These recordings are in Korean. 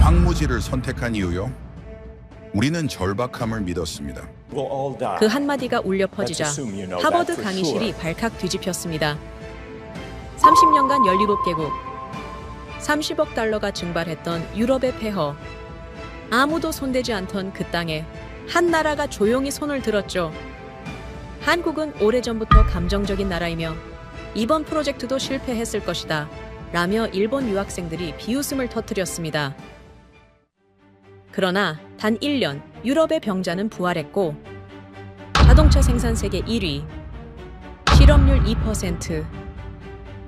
황무지를 선택한 이유요? 우리는 절박함을 믿었습니다. 그 한마디가 울려 퍼지자 하버드 강의실이 발칵 뒤집혔습니다. 30년간 17개국, 30억 달러가 증발했던 유럽의 폐허, 아무도 손대지 않던 그 땅에 한 나라가 조용히 손을 들었죠. 한국은 오래전부터 감정적인 나라이며 이번 프로젝트도 실패했을 것이다 라며 일본 유학생들이 비웃음을 터뜨렸습니다. 그러나 단 1년 유럽의 병자는 부활했고 자동차 생산 세계 1위, 실업률 2%,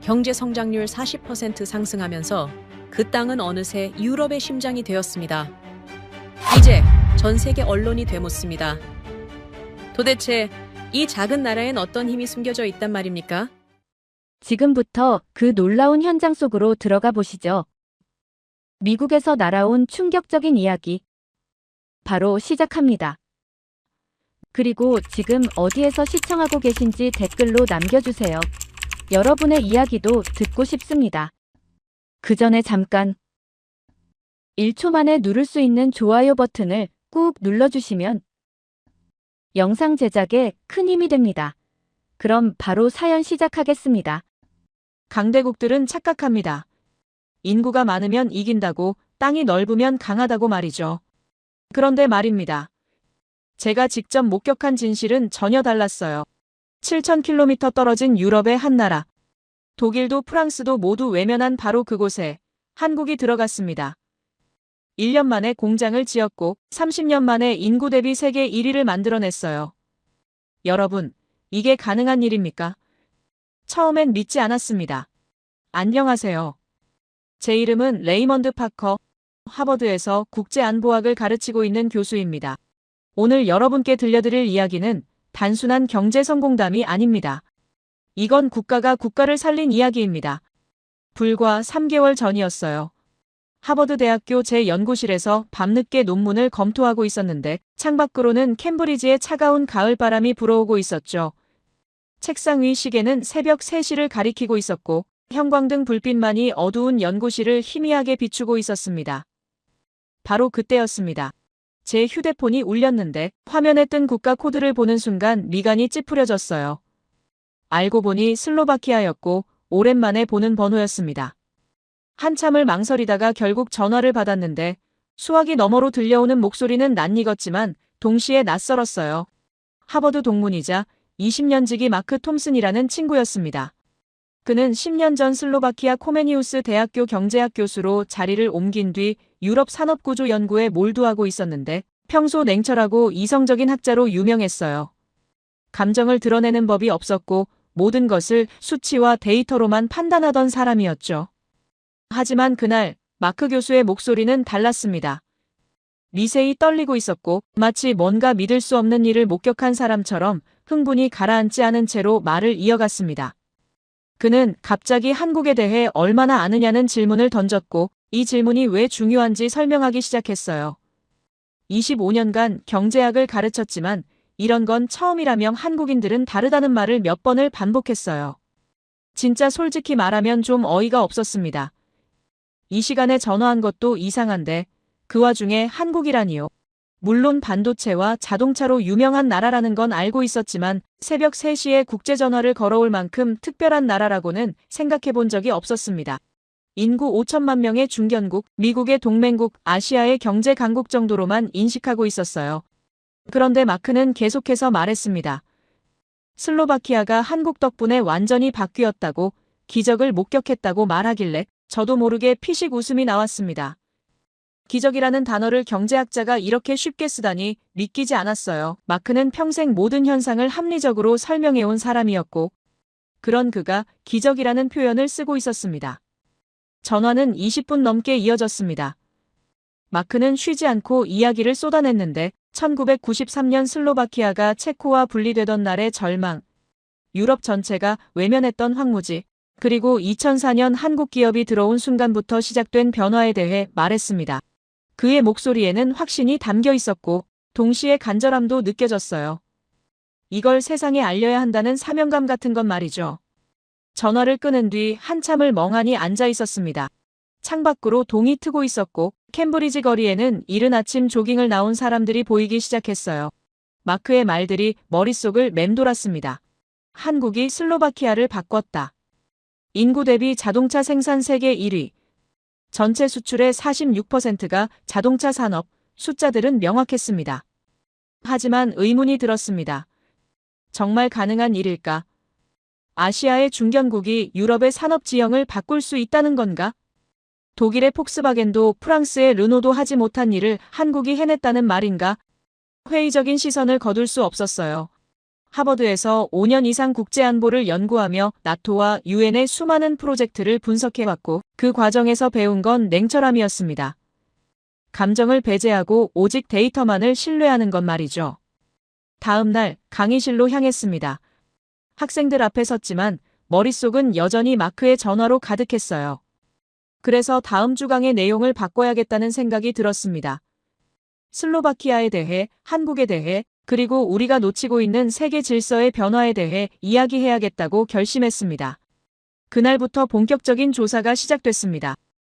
경제 성장률 40% 상승하면서 그 땅은 어느새 유럽의 심장이 되었습니다. 이제 전 세계 언론이 되묻습니다. 도대체 이 작은 나라엔 어떤 힘이 숨겨져 있단 말입니까? 지금부터 그 놀라운 현장 속으로 들어가 보시죠. 미국에서 날아온 충격적인 이야기. 바로 시작합니다. 그리고 지금 어디에서 시청하고 계신지 댓글로 남겨주세요. 여러분의 이야기도 듣고 싶습니다. 그 전에 잠깐 1초 만에 누를 수 있는 좋아요 버튼을 꾹 눌러주시면 영상 제작에 큰 힘이 됩니다. 그럼 바로 사연 시작하겠습니다. 강대국들은 착각합니다. 인구가 많으면 이긴다고, 땅이 넓으면 강하다고 말이죠. 그런데 말입니다. 제가 직접 목격한 진실은 전혀 달랐어요. 7,000km 떨어진 유럽의 한 나라. 독일도 프랑스도 모두 외면한 바로 그곳에 한국이 들어갔습니다. 1년 만에 공장을 지었고 30년 만에 인구 대비 세계 1위를 만들어냈어요. 여러분, 이게 가능한 일입니까? 처음엔 믿지 않았습니다. 안녕하세요. 제 이름은 레이먼드 파커, 하버드에서 국제안보학을 가르치고 있는 교수입니다. 오늘 여러분께 들려드릴 이야기는 단순한 경제 성공담이 아닙니다. 이건 국가가 국가를 살린 이야기입니다. 불과 3개월 전이었어요. 하버드 대학교 제 연구실에서 밤늦게 논문을 검토하고 있었는데 창밖으로는 캠브리지의 차가운 가을바람이 불어오고 있었죠. 책상 위 시계는 새벽 3시를 가리키고 있었고 형광등 불빛만이 어두운 연구실을 희미하게 비추고 있었습니다. 바로 그때였습니다. 제 휴대폰이 울렸는데 화면에 뜬 국가 코드를 보는 순간 미간이 찌푸려졌어요. 알고 보니 슬로바키아였고 오랜만에 보는 번호였습니다. 한참을 망설이다가 결국 전화를 받았는데 수화기 너머로 들려오는 목소리는 낯익었지만 동시에 낯설었어요. 하버드 동문이자 20년지기 마크 톰슨이라는 친구였습니다. 그는 10년 전 슬로바키아 코메니우스 대학교 경제학 교수로 자리를 옮긴 뒤 유럽 산업구조 연구에 몰두하고 있었는데 평소 냉철하고 이성적인 학자로 유명했어요. 감정을 드러내는 법이 없었고 모든 것을 수치와 데이터로만 판단하던 사람이었죠. 하지만 그날 마크 교수의 목소리는 달랐습니다. 미세히 떨리고 있었고 마치 뭔가 믿을 수 없는 일을 목격한 사람처럼 흥분이 가라앉지 않은 채로 말을 이어갔습니다. 그는 갑자기 한국에 대해 얼마나 아느냐는 질문을 던졌고 이 질문이 왜 중요한지 설명하기 시작했어요. 25년간 경제학을 가르쳤지만 이런 건 처음이라며 한국인들은 다르다는 말을 몇 번을 반복했어요. 진짜 솔직히 말하면 좀 어이가 없었습니다. 이 시간에 전화한 것도 이상한데 그 와중에 한국이라니요. 물론 반도체와 자동차로 유명한 나라라는 건 알고 있었지만 새벽 3시에 국제전화를 걸어올 만큼 특별한 나라라고는 생각해 본 적이 없었습니다. 인구 5천만 명의 중견국, 미국의 동맹국, 아시아의 경제 강국 정도로만 인식하고 있었어요. 그런데 마크는 계속해서 말했습니다. 슬로바키아가 한국 덕분에 완전히 바뀌었다고, 기적을 목격했다고 말하길래 저도 모르게 피식 웃음이 나왔습니다. 기적이라는 단어를 경제학자가 이렇게 쉽게 쓰다니 믿기지 않았어요. 마크는 평생 모든 현상을 합리적으로 설명해온 사람이었고 그런 그가 기적이라는 표현을 쓰고 있었습니다. 전화는 20분 넘게 이어졌습니다. 마크는 쉬지 않고 이야기를 쏟아냈는데 1993년 슬로바키아가 체코와 분리되던 날의 절망, 유럽 전체가 외면했던 황무지, 그리고 2004년 한국 기업이 들어온 순간부터 시작된 변화에 대해 말했습니다. 그의 목소리에는 확신이 담겨 있었고 동시에 간절함도 느껴졌어요. 이걸 세상에 알려야 한다는 사명감 같은 건 말이죠. 전화를 끊은 뒤 한참을 멍하니 앉아 있었습니다. 창밖으로 동이 트고 있었고 캠브리지 거리에는 이른 아침 조깅을 나온 사람들이 보이기 시작했어요. 마크의 말들이 머릿속을 맴돌았습니다. 한국이 슬로바키아를 바꿨다. 인구 대비 자동차 생산 세계 1위. 전체 수출의 46%가 자동차 산업, 숫자들은 명확했습니다. 하지만 의문이 들었습니다. 정말 가능한 일일까? 아시아의 중견국이 유럽의 산업 지형을 바꿀 수 있다는 건가? 독일의 폭스바겐도 프랑스의 르노도 하지 못한 일을 한국이 해냈다는 말인가? 회의적인 시선을 거둘 수 없었어요. 하버드에서 5년 이상 국제안보를 연구하며 나토와 유엔의 수많은 프로젝트를 분석해왔고 그 과정에서 배운 건 냉철함이었습니다. 감정을 배제하고 오직 데이터만을 신뢰하는 것 말이죠. 다음 날 강의실로 향했습니다. 학생들 앞에 섰지만 머릿속은 여전히 마크의 전화로 가득했어요. 그래서 다음 주 강의 내용을 바꿔야겠다는 생각이 들었습니다. 슬로바키아에 대해, 한국에 대해, 그리고 우리가 놓치고 있는 세계 질서의 변화에 대해 이야기해야겠다고 결심했습니다. 그날부터 본격적인 조사가 시작됐습니다.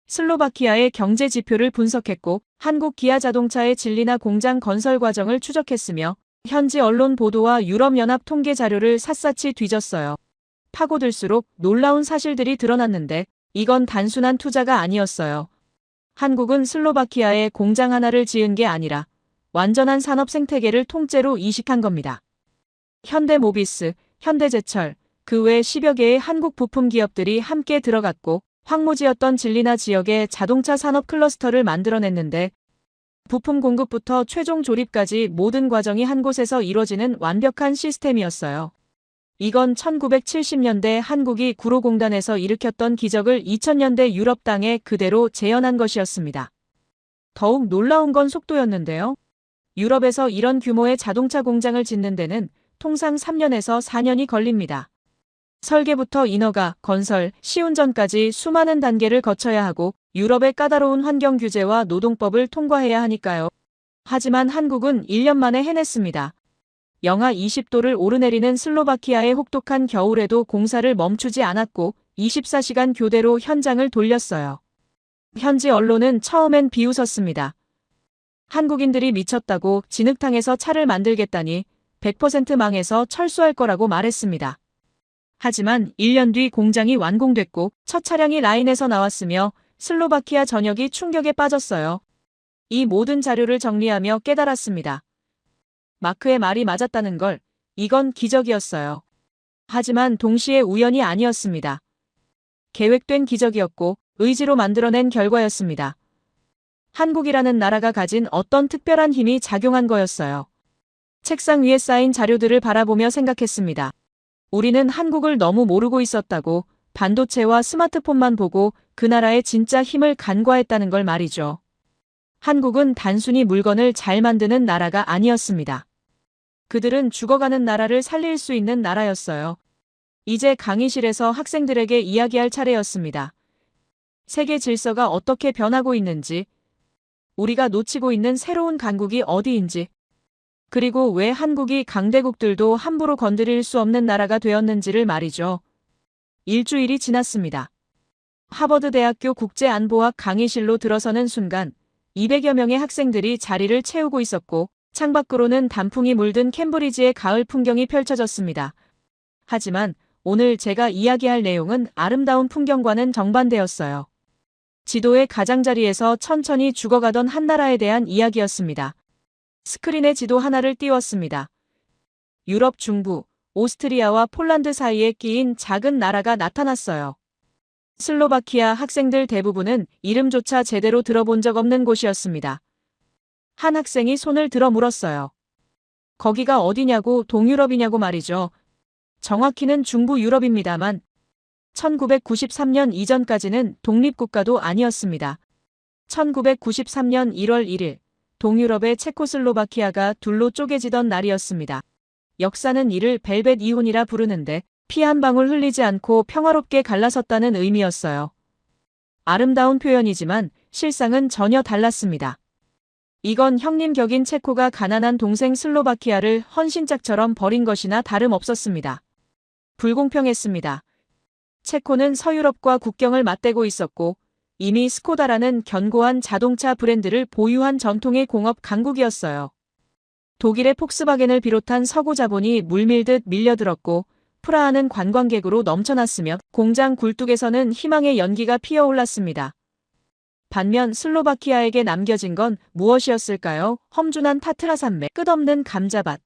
슬로바키아의 경제 지표를 분석했고 한국 기아 자동차의 진리나 공장 건설 과정을 추적했으며 현지 언론 보도와 유럽연합 통계 자료를 샅샅이 뒤졌어요. 파고들수록 놀라운 사실들이 드러났는데 이건 단순한 투자가 아니었어요. 한국은 슬로바키아에 공장 하나를 지은 게 아니라 완전한 산업 생태계를 통째로 이식한 겁니다. 현대모비스, 현대제철, 그 외 10여 개의 한국 부품 기업들이 함께 들어갔고 황무지였던 진리나 지역에 자동차 산업 클러스터를 만들어냈는데 부품 공급부터 최종 조립까지 모든 과정이 한 곳에서 이루어지는 완벽한 시스템이었어요. 이건 1970년대 한국이 구로공단에서 일으켰던 기적을 2000년대 유럽 땅에 그대로 재현한 것이었습니다. 더욱 놀라운 건 속도였는데요. 유럽에서 이런 규모의 자동차 공장을 짓는 데는 통상 3년에서 4년이 걸립니다. 설계부터 인허가, 건설, 시운전까지 수많은 단계를 거쳐야 하고 유럽의 까다로운 환경 규제와 노동법을 통과해야 하니까요. 하지만 한국은 1년 만에 해냈습니다. 영하 20도를 오르내리는 슬로바키아의 혹독한 겨울에도 공사를 멈추지 않았고 24시간 교대로 현장을 돌렸어요. 현지 언론은 처음엔 비웃었습니다. 한국인들이 미쳤다고 진흙탕에서 차를 만들겠다니 100% 망해서 철수할 거라고 말했습니다. 하지만 1년 뒤 공장이 완공됐고 첫 차량이 라인에서 나왔으며 슬로바키아 전역이 충격에 빠졌어요. 이 모든 자료를 정리하며 깨달았습니다. 마크의 말이 맞았다는 걸, 이건 기적이었어요. 하지만 동시에 우연이 아니었습니다. 계획된 기적이었고 의지로 만들어낸 결과였습니다. 한국이라는 나라가 가진 어떤 특별한 힘이 작용한 거였어요. 책상 위에 쌓인 자료들을 바라보며 생각했습니다. 우리는 한국을 너무 모르고 있었다고, 반도체와 스마트폰만 보고 그 나라의 진짜 힘을 간과했다는 걸 말이죠. 한국은 단순히 물건을 잘 만드는 나라가 아니었습니다. 그들은 죽어가는 나라를 살릴 수 있는 나라였어요. 이제 강의실에서 학생들에게 이야기할 차례였습니다. 세계 질서가 어떻게 변하고 있는지, 우리가 놓치고 있는 새로운 강국이 어디인지, 그리고 왜 한국이 강대국들도 함부로 건드릴 수 없는 나라가 되었는지를 말이죠. 일주일이 지났습니다. 하버드대학교 국제안보학 강의실로 들어서는 순간 200여 명의 학생들이 자리를 채우고 있었고 창밖으로는 단풍이 물든 캠브리지의 가을 풍경이 펼쳐졌습니다. 하지만 오늘 제가 이야기할 내용은 아름다운 풍경과는 정반대였어요. 지도의 가장자리에서 천천히 죽어가던 한 나라에 대한 이야기였습니다. 스크린에 지도 하나를 띄웠습니다. 유럽 중부, 오스트리아와 폴란드 사이에 끼인 작은 나라가 나타났어요. 슬로바키아 학생들 대부분은 이름조차 제대로 들어본 적 없는 곳이었습니다. 한 학생이 손을 들어 물었어요. 거기가 어디냐고, 동유럽이냐고 말이죠. 정확히는 중부 유럽입니다만 1993년 이전까지는 독립국가도 아니었습니다. 1993년 1월 1일 동유럽의 체코슬로바키아가 둘로 쪼개지던 날이었습니다. 역사는 이를 벨벳 이혼이라 부르는데 피 한 방울 흘리지 않고 평화롭게 갈라섰다는 의미였어요. 아름다운 표현이지만 실상은 전혀 달랐습니다. 이건 형님 격인 체코가 가난한 동생 슬로바키아를 헌신짝처럼 버린 것이나 다름없었습니다. 불공평했습니다. 체코는 서유럽과 국경을 맞대고 있었고 이미 스코다라는 견고한 자동차 브랜드를 보유한 전통의 공업 강국이었어요. 독일의 폭스바겐을 비롯한 서구 자본이 물밀듯 밀려들었고 프라하는 관광객으로 넘쳐났으며 공장 굴뚝에서는 희망의 연기가 피어올랐습니다. 반면 슬로바키아에게 남겨진 건 무엇이었을까요? 험준한 타트라 산맥, 끝없는 감자밭,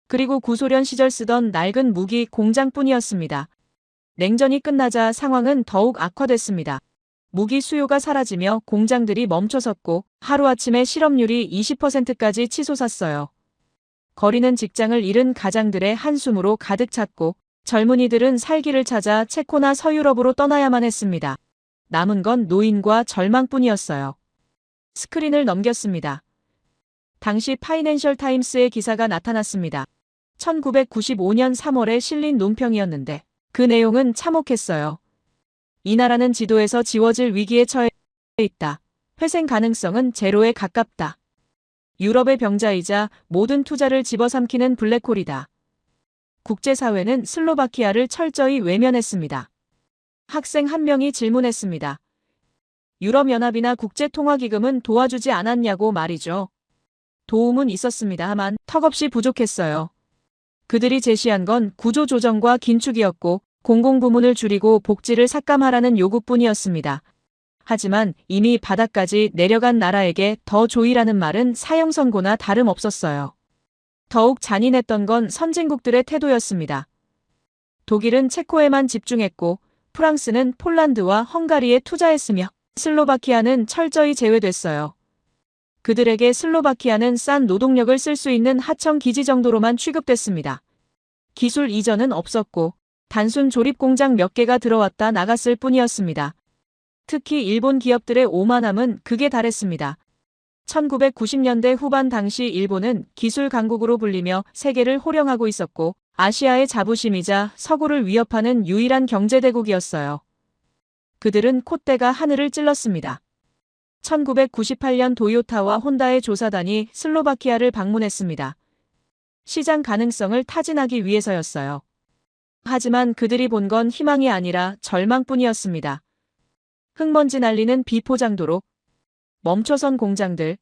그리고 구소련 시절 쓰던 낡은 무기 공장뿐이었습니다. 냉전이 끝나자 상황은 더욱 악화됐습니다. 무기 수요가 사라지며 공장들이 멈춰섰고 하루아침에 실업률이 20%까지 치솟았어요. 거리는 직장을 잃은 가장들의 한숨으로 가득 찼고 젊은이들은 살기를 찾아 체코나 서유럽으로 떠나야만 했습니다. 남은 건 노인과 절망뿐이었어요. 스크린을 넘겼습니다. 당시 파이낸셜 타임스의 기사가 나타났습니다. 1995년 3월에 실린 논평이었는데 그 내용은 참혹했어요. 이 나라는 지도에서 지워질 위기에 처해 있다. 회생 가능성은 제로에 가깝다. 유럽의 병자이자 모든 투자를 집어삼키는 블랙홀이다. 국제사회는 슬로바키아를 철저히 외면했습니다. 학생 한 명이 질문했습니다. 유럽연합이나 국제통화기금은 도와주지 않았냐고 말이죠. 도움은 있었습니다만 턱없이 부족했어요. 그들이 제시한 건 구조조정과 긴축이었고 공공부문을 줄이고 복지를 삭감하라는 요구뿐이었습니다. 하지만 이미 바닥까지 내려간 나라에게 더 조이라는 말은 사형선고나 다름없었어요. 더욱 잔인했던 건 선진국들의 태도였습니다. 독일은 체코에만 집중했고 프랑스는 폴란드와 헝가리에 투자했으며 슬로바키아는 철저히 제외됐어요. 그들에게 슬로바키아는 싼 노동력을 쓸 수 있는 하청 기지 정도로만 취급됐습니다. 기술 이전은 없었고 단순 조립 공장 몇 개가 들어왔다 나갔을 뿐이었습니다. 특히 일본 기업들의 오만함은 극에 달했습니다. 1990년대 후반 당시 일본은 기술 강국으로 불리며 세계를 호령하고 있었고 아시아의 자부심이자 서구를 위협하는 유일한 경제대국이었어요. 그들은 콧대가 하늘을 찔렀습니다. 1998년 도요타와 혼다의 조사단이 슬로바키아를 방문했습니다. 시장 가능성을 타진하기 위해서였어요. 하지만 그들이 본 건 희망이 아니라 절망뿐이었습니다. 흙먼지 날리는 비포장도로, 멈춰선 공장들,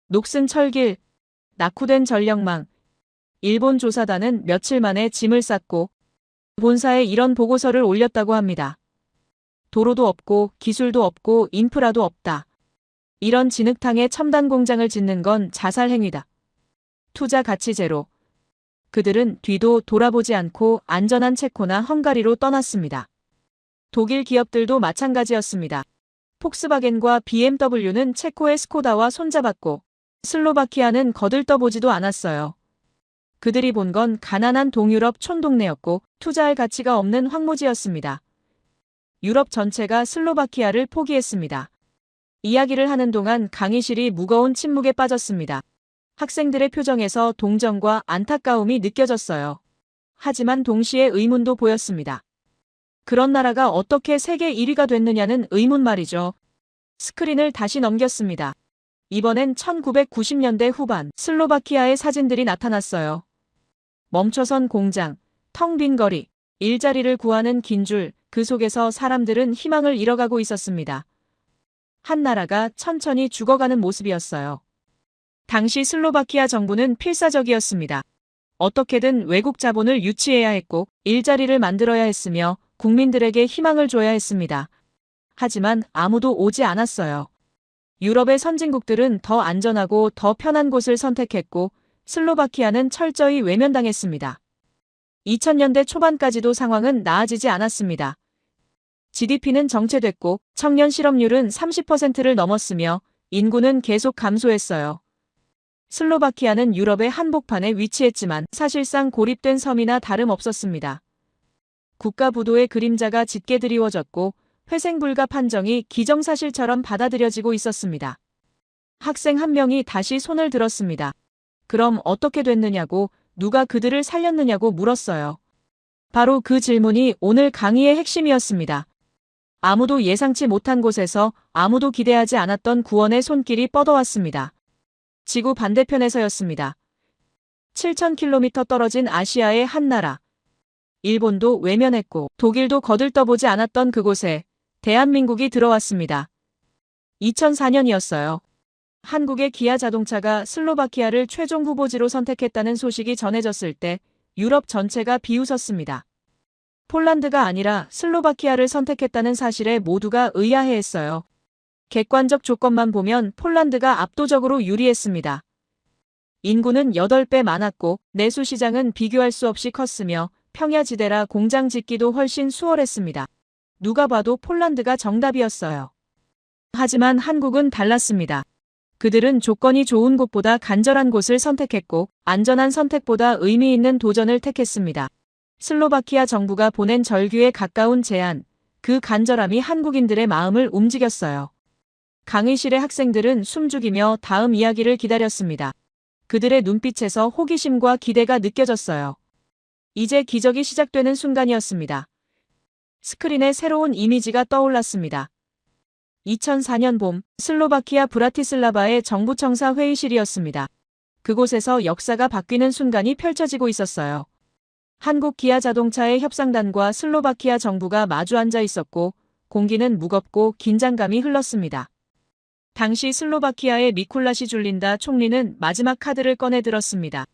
녹슨 철길, 낙후된 전력망. 일본 조사단은 며칠 만에 짐을 쌌고 본사에 이런 보고서를 올렸다고 합니다. 도로도 없고 기술도 없고 인프라도 없다. 이런 진흙탕에 첨단 공장을 짓는 건 자살 행위다. 투자 가치 제로. 그들은 뒤도 돌아보지 않고 안전한 체코나 헝가리로 떠났습니다. 독일 기업들도 마찬가지였습니다. 폭스바겐과 BMW는 체코의 스코다와 손잡았고 슬로바키아는 거들떠보지도 않았어요. 그들이 본 건 가난한 동유럽 촌동네였고 투자할 가치가 없는 황무지였습니다. 유럽 전체가 슬로바키아를 포기했습니다. 이야기를 하는 동안 강의실이 무거운 침묵에 빠졌습니다. 학생들의 표정에서 동정과 안타까움이 느껴졌어요. 하지만 동시에 의문도 보였습니다. 그런 나라가 어떻게 세계 1위가 됐느냐는 의문 말이죠. 스크린을 다시 넘겼습니다. 이번엔 1990년대 후반 슬로바키아의 사진들이 나타났어요. 멈춰선 공장, 텅 빈 거리, 일자리를 구하는 긴 줄, 그 속에서 사람들은 희망을 잃어가고 있었습니다. 한 나라가 천천히 죽어가는 모습이었어요. 당시 슬로바키아 정부는 필사적이었습니다. 어떻게든 외국 자본을 유치해야 했고 일자리를 만들어야 했으며 국민들에게 희망을 줘야 했습니다. 하지만 아무도 오지 않았어요. 유럽의 선진국들은 더 안전하고 더 편한 곳을 선택했고 슬로바키아는 철저히 외면당했습니다. 2000년대 초반까지도 상황은 나아지지 않았습니다. GDP는 정체됐고 청년 실업률은 30%를 넘었으며 인구는 계속 감소했어요. 슬로바키아는 유럽의 한복판에 위치했지만 사실상 고립된 섬이나 다름없었습니다. 국가부도의 그림자가 짙게 드리워졌고 회생 불가 판정이 기정사실처럼 받아들여지고 있었습니다. 학생 한 명이 다시 손을 들었습니다. 그럼 어떻게 됐느냐고, 누가 그들을 살렸느냐고 물었어요. 바로 그 질문이 오늘 강의의 핵심이었습니다. 아무도 예상치 못한 곳에서 아무도 기대하지 않았던 구원의 손길이 뻗어왔습니다. 지구 반대편에서였습니다. 7,000km 떨어진 아시아의 한 나라. 일본도 외면했고 독일도 거들떠보지 않았던 그곳에 대한민국이 들어왔습니다. 2004년이었어요. 한국의 기아 자동차가 슬로바키아를 최종 후보지로 선택했다는 소식이 전해졌을 때 유럽 전체가 비웃었습니다. 폴란드가 아니라 슬로바키아를 선택했다는 사실에 모두가 의아해했어요. 객관적 조건만 보면 폴란드가 압도적으로 유리했습니다. 인구는 8배 많았고 내수 시장은 비교할 수 없이 컸으며 평야지대라 공장 짓기도 훨씬 수월했습니다. 누가 봐도 폴란드가 정답이었어요. 하지만 한국은 달랐습니다. 그들은 조건이 좋은 곳보다 간절한 곳을 선택했고 안전한 선택보다 의미 있는 도전을 택했습니다. 슬로바키아 정부가 보낸 절규에 가까운 제안, 그 간절함이 한국인들의 마음을 움직였어요. 강의실의 학생들은 숨죽이며 다음 이야기를 기다렸습니다. 그들의 눈빛에서 호기심과 기대가 느껴졌어요. 이제 기적이 시작되는 순간이었습니다. 스크린에 새로운 이미지가 떠올랐습니다. 2004년 봄, 슬로바키아 브라티슬라바의 정부청사 회의실이었습니다. 그곳에서 역사가 바뀌는 순간이 펼쳐지고 있었어요. 한국 기아 자동차의 협상단과 슬로바키아 정부가 마주 앉아 있었고 공기는 무겁고 긴장감이 흘렀습니다. 당시 슬로바키아의 미쿨라시 줄린다 총리는 마지막 카드를 꺼내 들었습니다.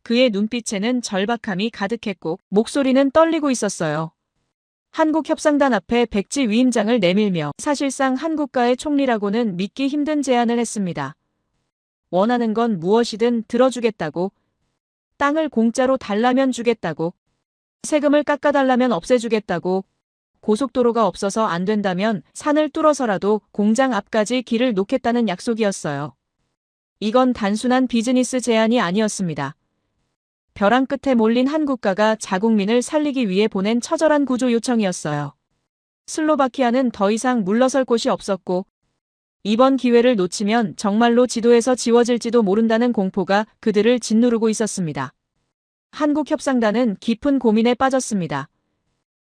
그의 눈빛에는 절박함이 가득했고 목소리는 떨리고 있었어요. 한국 협상단 앞에 백지 위임장을 내밀며 사실상 한국과의 총리라고는 믿기 힘든 제안을 했습니다. 원하는 건 무엇이든 들어주겠다고, 땅을 공짜로 달라면 주겠다고, 세금을 깎아달라면 없애주겠다고, 고속도로가 없어서 안 된다면 산을 뚫어서라도 공장 앞까지 길을 놓겠다는 약속이었어요. 이건 단순한 비즈니스 제안이 아니었습니다. 벼랑 끝에 몰린 한국가가 자국민을 살리기 위해 보낸 처절한 구조 요청이었어요. 슬로바키아는 더 이상 물러설 곳이 없었고 이번 기회를 놓치면 정말로 지도에서 지워질지도 모른다는 공포가 그들을 짓누르고 있었습니다. 한국 협상단은 깊은 고민에 빠졌습니다.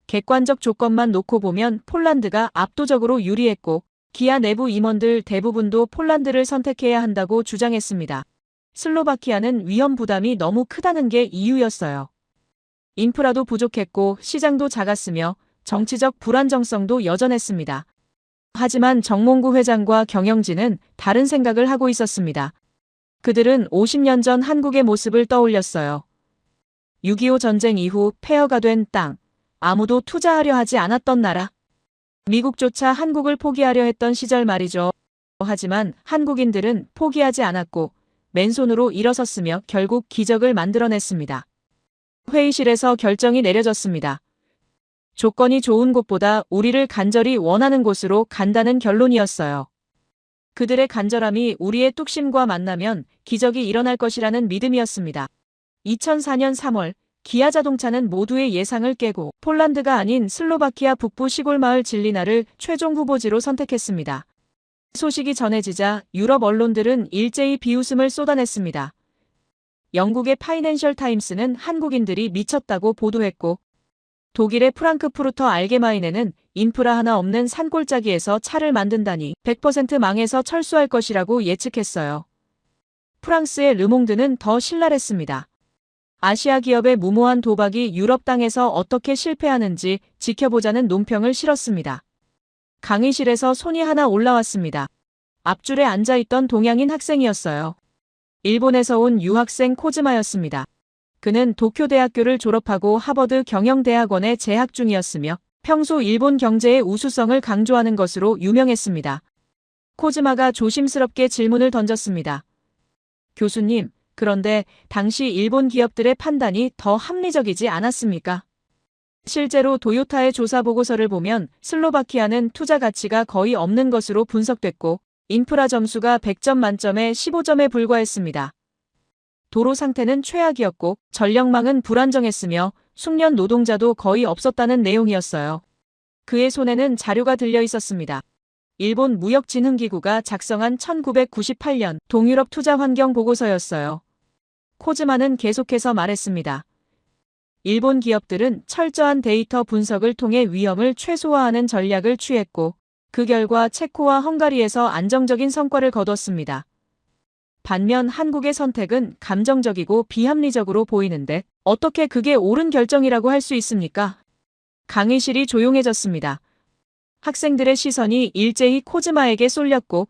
객관적 조건만 놓고 보면 폴란드가 압도적으로 유리했고 기아 내부 임원들 대부분도 폴란드를 선택해야 한다고 주장했습니다. 슬로바키아는 위험 부담이 너무 크다는 게 이유였어요. 인프라도 부족했고 시장도 작았으며 정치적 불안정성도 여전했습니다. 하지만 정몽구 회장과 경영진은 다른 생각을 하고 있었습니다. 그들은 50년 전 한국의 모습을 떠올렸어요. 6.25 전쟁 이후 폐허가 된 땅, 아무도 투자하려 하지 않았던 나라. 미국조차 한국을 포기하려 했던 시절 말이죠. 하지만 한국인들은 포기하지 않았고 맨손으로 일어섰으며 결국 기적을 만들어냈습니다. 회의실에서 결정이 내려졌습니다. 조건이 좋은 곳보다 우리를 간절히 원하는 곳으로 간다는 결론이었어요. 그들의 간절함이 우리의 뚝심과 만나면 기적이 일어날 것이라는 믿음이었습니다. 2004년 3월 기아 자동차는 모두의 예상을 깨고 폴란드가 아닌 슬로바키아 북부 시골 마을 질리나를 최종 후보지로 선택했습니다. 소식이 전해지자 유럽 언론들은 일제히 비웃음을 쏟아냈습니다. 영국의 파이낸셜 타임스는 한국인들이 미쳤다고 보도했고 독일의 프랑크푸르터 알게마인에는 인프라 하나 없는 산골짜기에서 차를 만든다니 100% 망해서 철수할 것이라고 예측했어요. 프랑스의 르몽드는 더 신랄했습니다. 아시아 기업의 무모한 도박이 유럽 땅에서 어떻게 실패하는지 지켜보자는 논평을 실었습니다. 강의실에서 손이 하나 올라왔습니다. 앞줄에 앉아있던 동양인 학생이었어요. 일본에서 온 유학생 코즈마였습니다. 그는 도쿄대학교를 졸업하고 하버드 경영대학원에 재학 중이었으며 평소 일본 경제의 우수성을 강조하는 것으로 유명했습니다. 코즈마가 조심스럽게 질문을 던졌습니다. 교수님, 그런데 당시 일본 기업들의 판단이 더 합리적이지 않았습니까? 실제로 도요타의 조사 보고서를 보면 슬로바키아는 투자 가치가 거의 없는 것으로 분석됐고 인프라 점수가 100점 만점에 15점에 불과했습니다. 도로 상태는 최악이었고 전력망은 불안정했으며 숙련 노동자도 거의 없었다는 내용이었어요. 그의 손에는 자료가 들려 있었습니다. 일본 무역진흥기구가 작성한 1998년 동유럽 투자 환경 보고서였어요. 코즈마는 계속해서 말했습니다. 일본 기업들은 철저한 데이터 분석을 통해 위험을 최소화하는 전략을 취했고 그 결과 체코와 헝가리에서 안정적인 성과를 거뒀습니다. 반면 한국의 선택은 감정적이고 비합리적으로 보이는데 어떻게 그게 옳은 결정이라고 할 수 있습니까? 강의실이 조용해졌습니다. 학생들의 시선이 일제히 코즈마에게 쏠렸고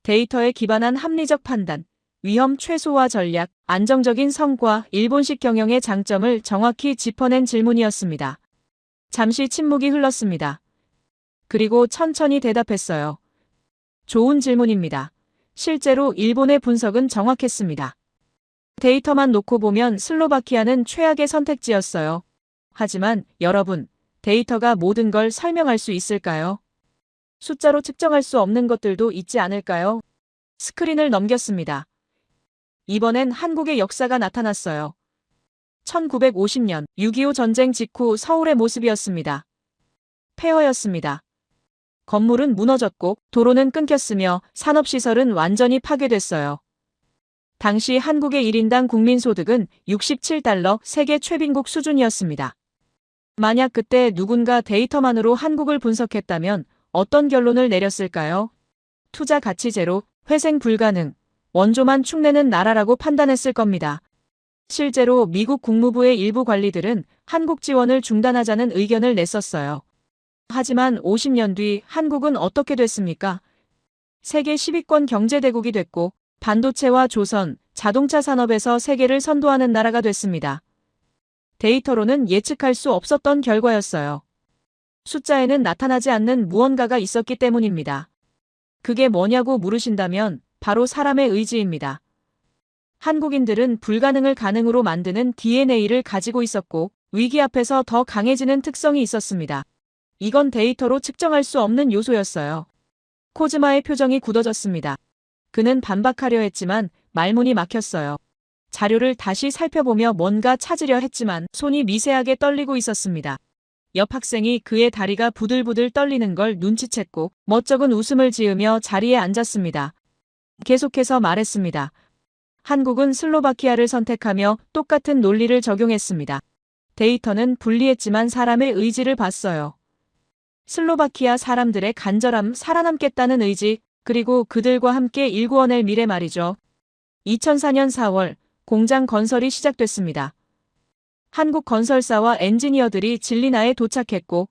데이터에 기반한 합리적 판단, 위험 최소화 전략, 안정적인 성과, 일본식 경영의 장점을 정확히 짚어낸 질문이었습니다. 잠시 침묵이 흘렀습니다. 그리고 천천히 대답했어요. 좋은 질문입니다. 실제로 일본의 분석은 정확했습니다. 데이터만 놓고 보면 슬로바키아는 최악의 선택지였어요. 하지만 여러분, 데이터가 모든 걸 설명할 수 있을까요? 숫자로 측정할 수 없는 것들도 있지 않을까요? 스크린을 넘겼습니다. 이번엔 한국의 역사가 나타났어요. 1950년 6.25 전쟁 직후 서울의 모습이었습니다. 폐허였습니다. 건물은 무너졌고 도로는 끊겼으며 산업시설은 완전히 파괴됐어요. 당시 한국의 1인당 국민소득은 67달러, 세계 최빈국 수준이었습니다. 만약 그때 누군가 데이터만으로 한국을 분석했다면 어떤 결론을 내렸을까요? 투자 가치 제로, 회생 불가능, 원조만 축내는 나라라고 판단했을 겁니다. 실제로 미국 국무부의 일부 관리들은 한국 지원을 중단하자는 의견을 냈었어요. 하지만 50년 뒤 한국은 어떻게 됐습니까? 세계 10위권 경제대국이 됐고 반도체와 조선, 자동차 산업에서 세계를 선도하는 나라가 됐습니다. 데이터로는 예측할 수 없었던 결과였어요. 숫자에는 나타나지 않는 무언가가 있었기 때문입니다. 그게 뭐냐고 물으신다면 바로 사람의 의지입니다. 한국인들은 불가능을 가능으로 만드는 DNA를 가지고 있었고 위기 앞에서 더 강해지는 특성이 있었습니다. 이건 데이터로 측정할 수 없는 요소였어요. 코즈마의 표정이 굳어졌습니다. 그는 반박하려 했지만 말문이 막혔어요. 자료를 다시 살펴보며 뭔가 찾으려 했지만 손이 미세하게 떨리고 있었습니다. 옆 학생이 그의 다리가 부들부들 떨리는 걸 눈치챘고 멋쩍은 웃음을 지으며 자리에 앉았습니다. 계속해서 말했습니다. 한국은 슬로바키아를 선택하며 똑같은 논리를 적용했습니다. 데이터는 불리했지만 사람의 의지를 봤어요. 슬로바키아 사람들의 간절함, 살아남겠다는 의지, 그리고 그들과 함께 일구어낼 미래 말이죠. 2004년 4월 공장 건설이 시작됐습니다. 한국 건설사와 엔지니어들이 진리나에 도착했고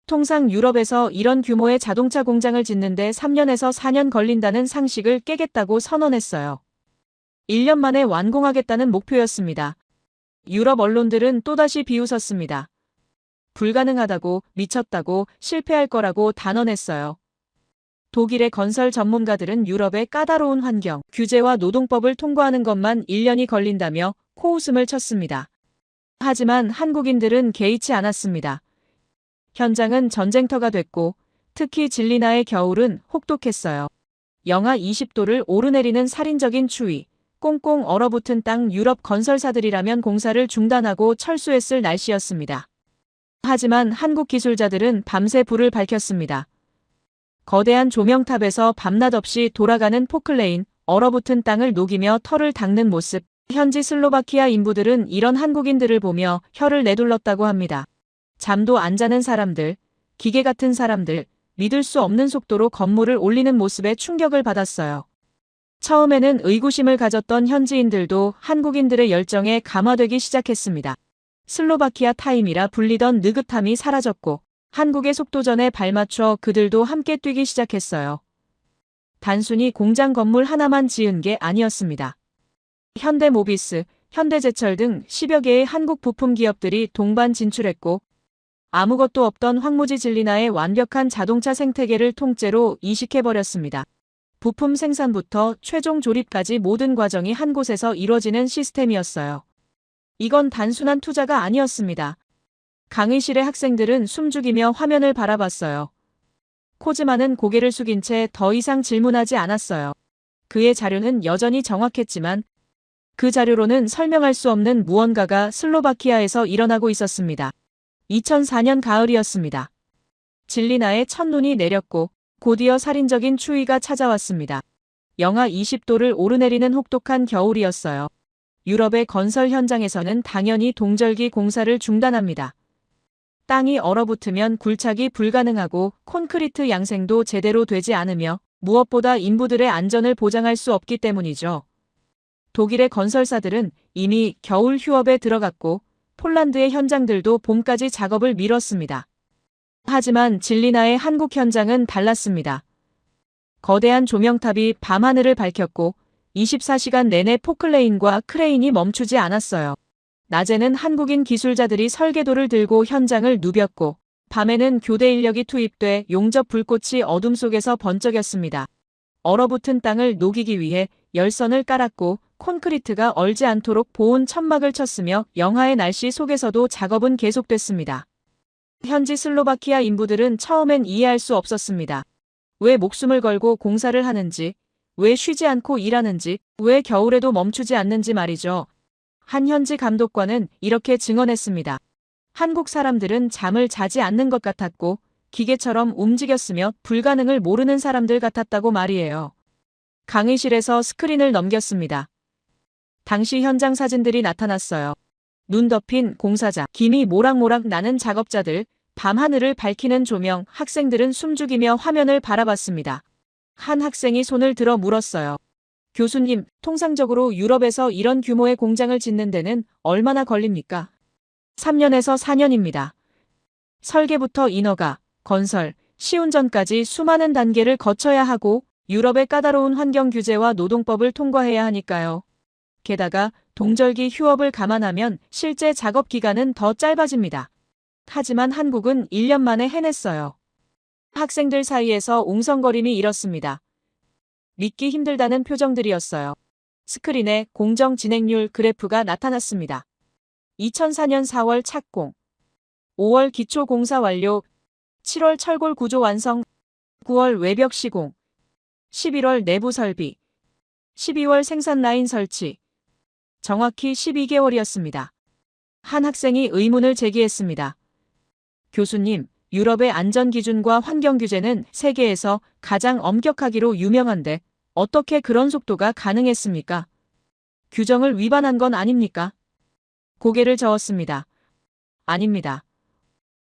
통상 유럽에서 이런 규모의 자동차 공장을 짓는데 3년에서 4년 걸린다는 상식을 깨겠다고 선언했어요. 1년 만에 완공하겠다는 목표였습니다. 유럽 언론들은 또다시 비웃었습니다. 불가능하다고, 미쳤다고, 실패할 거라고 단언했어요. 독일의 건설 전문가들은 유럽의 까다로운 환경, 규제와 노동법을 통과하는 것만 1년이 걸린다며 코웃음을 쳤습니다. 하지만 한국인들은 개의치 않았습니다. 현장은 전쟁터가 됐고 특히 진리나의 겨울은 혹독했어요. 영하 20도를 오르내리는 살인적인 추위, 꽁꽁 얼어붙은 땅 유럽 건설사들이라면 공사를 중단하고 철수했을 날씨였습니다. 하지만 한국 기술자들은 밤새 불을 밝혔습니다. 거대한 조명탑에서 밤낮 없이 돌아가는 포클레인, 얼어붙은 땅을 녹이며 털을 닦는 모습, 현지 슬로바키아 인부들은 이런 한국인들을 보며 혀를 내둘렀다고 합니다. 잠도 안 자는 사람들, 기계 같은 사람들, 믿을 수 없는 속도로 건물을 올리는 모습에 충격을 받았어요. 처음에는 의구심을 가졌던 현지인들도 한국인들의 열정에 감화되기 시작했습니다. 슬로바키아 타임이라 불리던 느긋함이 사라졌고 한국의 속도전에 발맞춰 그들도 함께 뛰기 시작했어요. 단순히 공장 건물 하나만 지은 게 아니었습니다. 현대모비스, 현대제철 등 10여 개의 한국 부품 기업들이 동반 진출했고 아무것도 없던 황무지 진리나의 완벽한 자동차 생태계를 통째로 이식해버렸습니다. 부품 생산부터 최종 조립까지 모든 과정이 한 곳에서 이뤄지는 시스템이었어요. 이건 단순한 투자가 아니었습니다. 강의실의 학생들은 숨죽이며 화면을 바라봤어요. 코즈마는 고개를 숙인 채 더 이상 질문하지 않았어요. 그의 자료는 여전히 정확했지만 그 자료로는 설명할 수 없는 무언가가 슬로바키아에서 일어나고 있었습니다. 2004년 가을이었습니다. 진리나에 첫눈이 내렸고 곧이어 살인적인 추위가 찾아왔습니다. 영하 20도를 오르내리는 혹독한 겨울이었어요. 유럽의 건설 현장에서는 당연히 동절기 공사를 중단합니다. 땅이 얼어붙으면 굴착이 불가능하고 콘크리트 양생도 제대로 되지 않으며 무엇보다 인부들의 안전을 보장할 수 없기 때문이죠. 독일의 건설사들은 이미 겨울 휴업에 들어갔고 폴란드의 현장들도 봄까지 작업을 미뤘습니다. 하지만 질리나의 한국 현장은 달랐습니다. 거대한 조명탑이 밤하늘을 밝혔고 24시간 내내 포클레인과 크레인이 멈추지 않았어요. 낮에는 한국인 기술자들이 설계도를 들고 현장을 누볐고 밤에는 교대 인력이 투입돼 용접 불꽃이 어둠 속에서 번쩍였습니다. 얼어붙은 땅을 녹이기 위해 열선을 깔았고 콘크리트가 얼지 않도록 보온 천막을 쳤으며 영하의 날씨 속에서도 작업은 계속됐습니다. 현지 슬로바키아 인부들은 처음엔 이해할 수 없었습니다. 왜 목숨을 걸고 공사를 하는지, 왜 쉬지 않고 일하는지, 왜 겨울에도 멈추지 않는지 말이죠. 한 현지 감독관은 이렇게 증언했습니다. 한국 사람들은 잠을 자지 않는 것 같았고 기계처럼 움직였으며 불가능을 모르는 사람들 같았다고 말이에요. 강의실에서 스크린을 넘겼습니다. 당시 현장 사진들이 나타났어요. 눈 덮인 공사장, 김이 모락모락 나는 작업자들, 밤하늘을 밝히는 조명, 학생들은 숨죽이며 화면을 바라봤습니다. 한 학생이 손을 들어 물었어요. 교수님, 통상적으로 유럽에서 이런 규모의 공장을 짓는 데는 얼마나 걸립니까? 3년에서 4년입니다. 설계부터 인허가, 건설, 시운전까지 수많은 단계를 거쳐야 하고 유럽의 까다로운 환경 규제와 노동법을 통과해야 하니까요. 게다가 동절기 휴업을 감안하면 실제 작업 기간은 더 짧아집니다. 하지만 한국은 1년 만에 해냈어요. 학생들 사이에서 웅성거림이 일었습니다. 믿기 힘들다는 표정들이었어요. 스크린에 공정 진행률 그래프가 나타났습니다. 2004년 4월 착공, 5월 기초 공사 완료, 7월 철골 구조 완성, 9월 외벽 시공, 11월 내부 설비, 12월 생산 라인 설치. 정확히 12개월이었습니다. 한 학생이 의문을 제기했습니다. 교수님, 유럽의 안전 기준과 환경 규제는 세계에서 가장 엄격하기로 유명한데 어떻게 그런 속도가 가능했습니까? 규정을 위반한 건 아닙니까? 고개를 저었습니다. 아닙니다.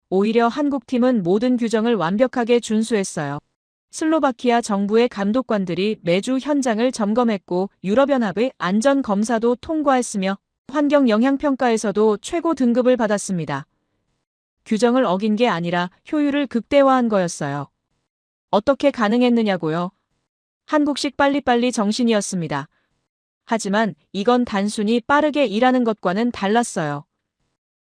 오히려 한국팀은 모든 규정을 완벽하게 준수했어요. 슬로바키아 정부의 감독관들이 매주 현장을 점검했고 유럽연합의 안전검사도 통과했으며 환경 영향평가에서도 최고 등급을 받았습니다. 규정을 어긴 게 아니라 효율을 극대화한 거였어요. 어떻게 가능했느냐고요? 한국식 빨리빨리 정신이었습니다. 하지만 이건 단순히 빠르게 일하는 것과는 달랐어요.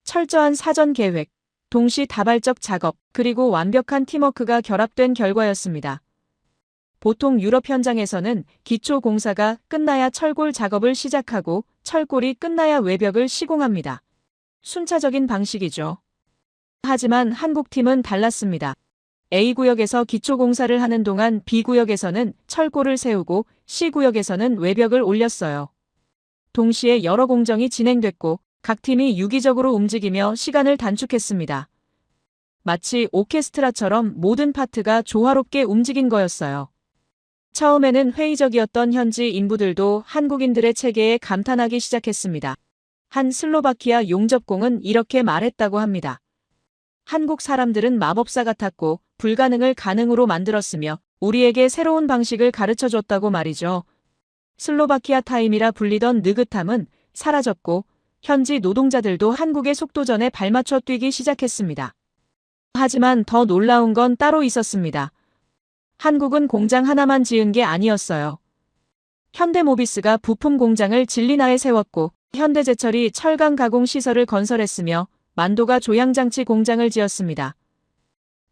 철저한 사전 계획, 동시다발적 작업, 그리고 완벽한 팀워크가 결합된 결과였습니다. 보통 유럽 현장에서는 기초 공사가 끝나야 철골 작업을 시작하고 철골이 끝나야 외벽을 시공합니다. 순차적인 방식이죠. 하지만 한국팀은 달랐습니다. A구역에서 기초 공사를 하는 동안 B구역에서는 철골을 세우고 C구역에서는 외벽을 올렸어요. 동시에 여러 공정이 진행됐고 각 팀이 유기적으로 움직이며 시간을 단축했습니다. 마치 오케스트라처럼 모든 파트가 조화롭게 움직인 거였어요. 처음에는 회의적이었던 현지 인부들도 한국인들의 체계에 감탄하기 시작했습니다. 한 슬로바키아 용접공은 이렇게 말했다고 합니다. 한국 사람들은 마법사 같았고 불가능을 가능으로 만들었으며 우리에게 새로운 방식을 가르쳐줬다고 말이죠. 슬로바키아 타임이라 불리던 느긋함은 사라졌고 현지 노동자들도 한국의 속도전에 발맞춰 뛰기 시작했습니다. 하지만 더 놀라운 건 따로 있었습니다. 한국은 공장 하나만 지은 게 아니었어요. 현대모비스가 부품 공장을 질리나에 세웠고 현대제철이 철강 가공 시설을 건설했으며 만도가 조향장치 공장을 지었습니다.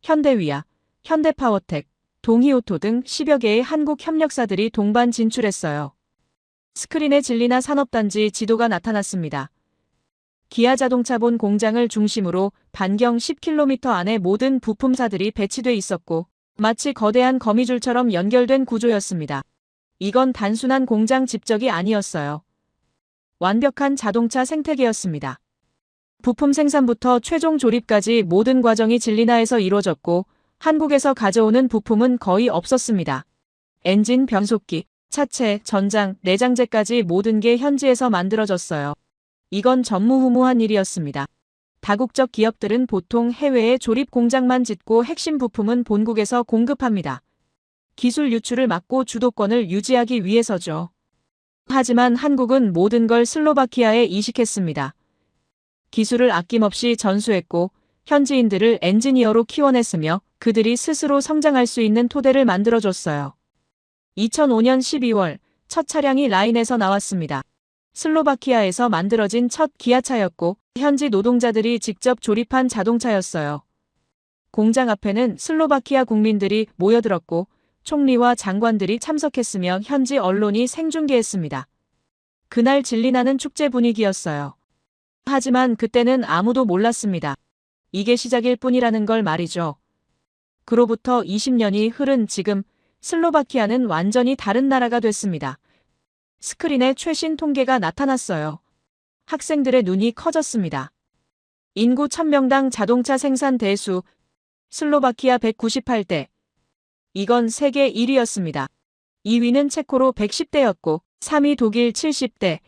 현대위아, 현대파워텍, 동희오토 등 10여 개의 한국 협력사들이 동반 진출했어요. 스크린에 질리나 산업단지 지도가 나타났습니다. 기아자동차 본 공장을 중심으로 반경 10km 안에 모든 부품사들이 배치돼 있었고 마치 거대한 거미줄처럼 연결된 구조였습니다. 이건 단순한 공장 집적이 아니었어요. 완벽한 자동차 생태계였습니다. 부품 생산부터 최종 조립까지 모든 과정이 질리나에서 이루어졌고 한국에서 가져오는 부품은 거의 없었습니다. 엔진, 변속기, 차체, 전장, 내장재까지 모든 게 현지에서 만들어졌어요. 이건 전무후무한 일이었습니다. 다국적 기업들은 보통 해외에 조립 공장만 짓고 핵심 부품은 본국에서 공급합니다. 기술 유출을 막고 주도권을 유지하기 위해서죠. 하지만 한국은 모든 걸 슬로바키아에 이식했습니다. 기술을 아낌없이 전수했고 현지인들을 엔지니어로 키워냈으며 그들이 스스로 성장할 수 있는 토대를 만들어줬어요. 2005년 12월 첫 차량이 라인에서 나왔습니다. 슬로바키아에서 만들어진 첫 기아차였고 현지 노동자들이 직접 조립한 자동차였어요. 공장 앞에는 슬로바키아 국민들이 모여들었고 총리와 장관들이 참석했으며 현지 언론이 생중계했습니다. 그날 진리나는 축제 분위기였어요. 하지만 그때는 아무도 몰랐습니다. 이게 시작일 뿐이라는 걸 말이죠. 그로부터 20년이 흐른 지금 슬로바키아는 완전히 다른 나라가 됐습니다. 스크린에 최신 통계가 나타났어요. 학생들의 눈이 커졌습니다. 인구 1000명당 자동차 생산 대수 슬로바키아 198대. 이건 세계 1위였습니다. 2위는 체코로 110대였고 3위 독일 70대,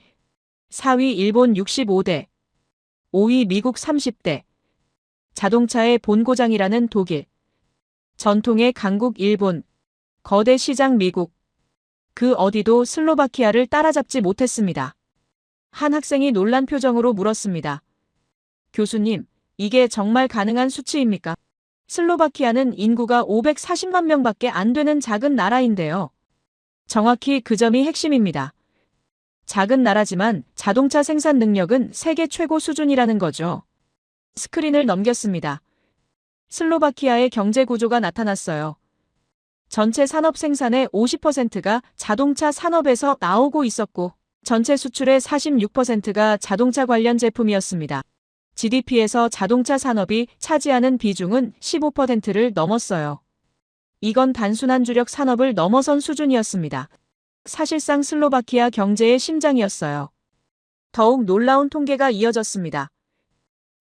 4위 일본 65대, 5위 미국 30대. 자동차의 본고장이라는 독일. 전통의 강국 일본. 거대 시장 미국. 그 어디도 슬로바키아를 따라잡지 못했습니다. 한 학생이 놀란 표정으로 물었습니다. 교수님, 이게 정말 가능한 수치입니까? 슬로바키아는 인구가 540만 명밖에 안 되는 작은 나라인데요. 정확히 그 점이 핵심입니다. 작은 나라지만 자동차 생산 능력은 세계 최고 수준이라는 거죠. 스크린을 넘겼습니다. 슬로바키아의 경제 구조가 나타났어요. 전체 산업 생산의 50%가 자동차 산업에서 나오고 있었고 전체 수출의 46%가 자동차 관련 제품이었습니다. GDP에서 자동차 산업이 차지하는 비중은 15%를 넘었어요. 이건 단순한 주력 산업을 넘어선 수준이었습니다. 사실상 슬로바키아 경제의 심장이었어요. 더욱 놀라운 통계가 이어졌습니다.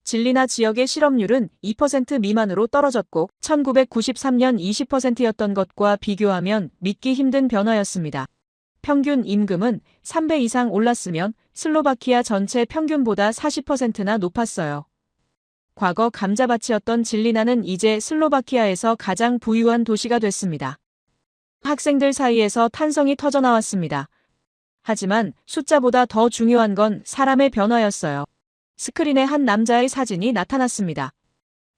진리나 지역의 실업률은 2% 미만으로 떨어졌고 1993년 20%였던 것과 비교하면 믿기 힘든 변화였습니다. 평균 임금은 3배 이상 올랐으면 슬로바키아 전체 평균보다 40%나 높았어요. 과거 감자밭이었던 진리나는 이제 슬로바키아에서 가장 부유한 도시가 됐습니다. 학생들 사이에서 탄성이 터져나왔습니다. 하지만 숫자보다 더 중요한 건 사람의 변화였어요. 스크린에 한 남자의 사진이 나타났습니다.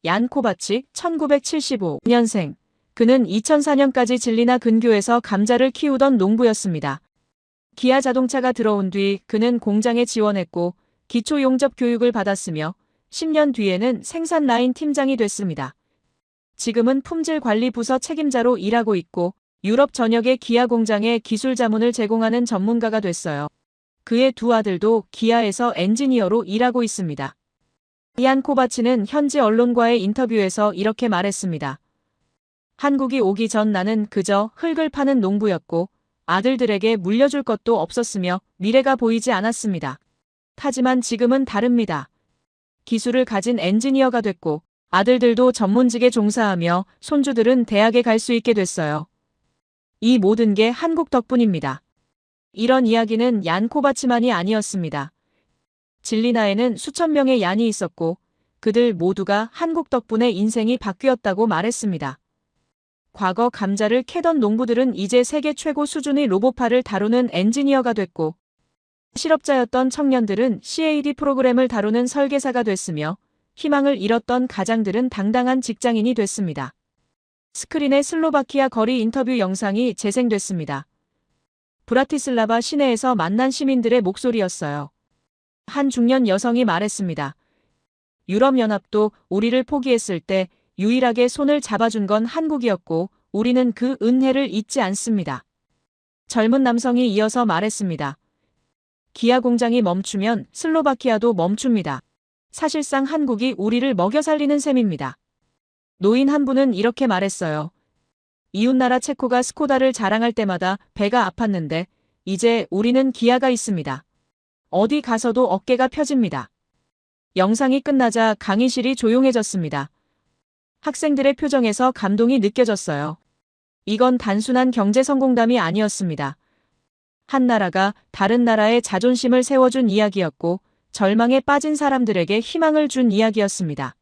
얀 코바치, 1975년생. 그는 2004년까지 진리나 근교에서 감자를 키우던 농부였습니다. 기아 자동차가 들어온 뒤 그는 공장에 지원했고 기초 용접 교육을 받았으며 10년 뒤에는 생산 라인 팀장이 됐습니다. 지금은 품질 관리 부서 책임자로 일하고 있고 유럽 전역의 기아 공장에 기술 자문을 제공하는 전문가가 됐어요. 그의 두 아들도 기아에서 엔지니어로 일하고 있습니다. 얀 코바치는 현지 언론과의 인터뷰에서 이렇게 말했습니다. 한국이 오기 전 나는 그저 흙을 파는 농부였고 아들들에게 물려줄 것도 없었으며 미래가 보이지 않았습니다. 하지만 지금은 다릅니다. 기술을 가진 엔지니어가 됐고 아들들도 전문직에 종사하며 손주들은 대학에 갈 수 있게 됐어요. 이 모든 게 한국 덕분입니다. 이런 이야기는 얀 코바치만이 아니었습니다. 진리나에는 수천 명의 얀이 있었고 그들 모두가 한국 덕분에 인생이 바뀌었다고 말했습니다. 과거 감자를 캐던 농부들은 이제 세계 최고 수준의 로봇파를 다루는 엔지니어가 됐고 실업자였던 청년들은 CAD 프로그램을 다루는 설계사가 됐으며 희망을 잃었던 가장들은 당당한 직장인이 됐습니다. 스크린에 슬로바키아 거리 인터뷰 영상이 재생됐습니다. 브라티슬라바 시내에서 만난 시민들의 목소리였어요. 한 중년 여성이 말했습니다. 유럽연합도 우리를 포기했을 때 유일하게 손을 잡아준 건 한국이었고 우리는 그 은혜를 잊지 않습니다. 젊은 남성이 이어서 말했습니다. 기아 공장이 멈추면 슬로바키아도 멈춥니다. 사실상 한국이 우리를 먹여 살리는 셈입니다. 노인 한 분은 이렇게 말했어요. 이웃나라 체코가 스코다를 자랑할 때마다 배가 아팠는데 이제 우리는 기아가 있습니다. 어디 가서도 어깨가 펴집니다. 영상이 끝나자 강의실이 조용해졌습니다. 학생들의 표정에서 감동이 느껴졌어요. 이건 단순한 경제 성공담이 아니었습니다. 한 나라가 다른 나라의 자존심을 세워준 이야기였고 절망에 빠진 사람들에게 희망을 준 이야기였습니다.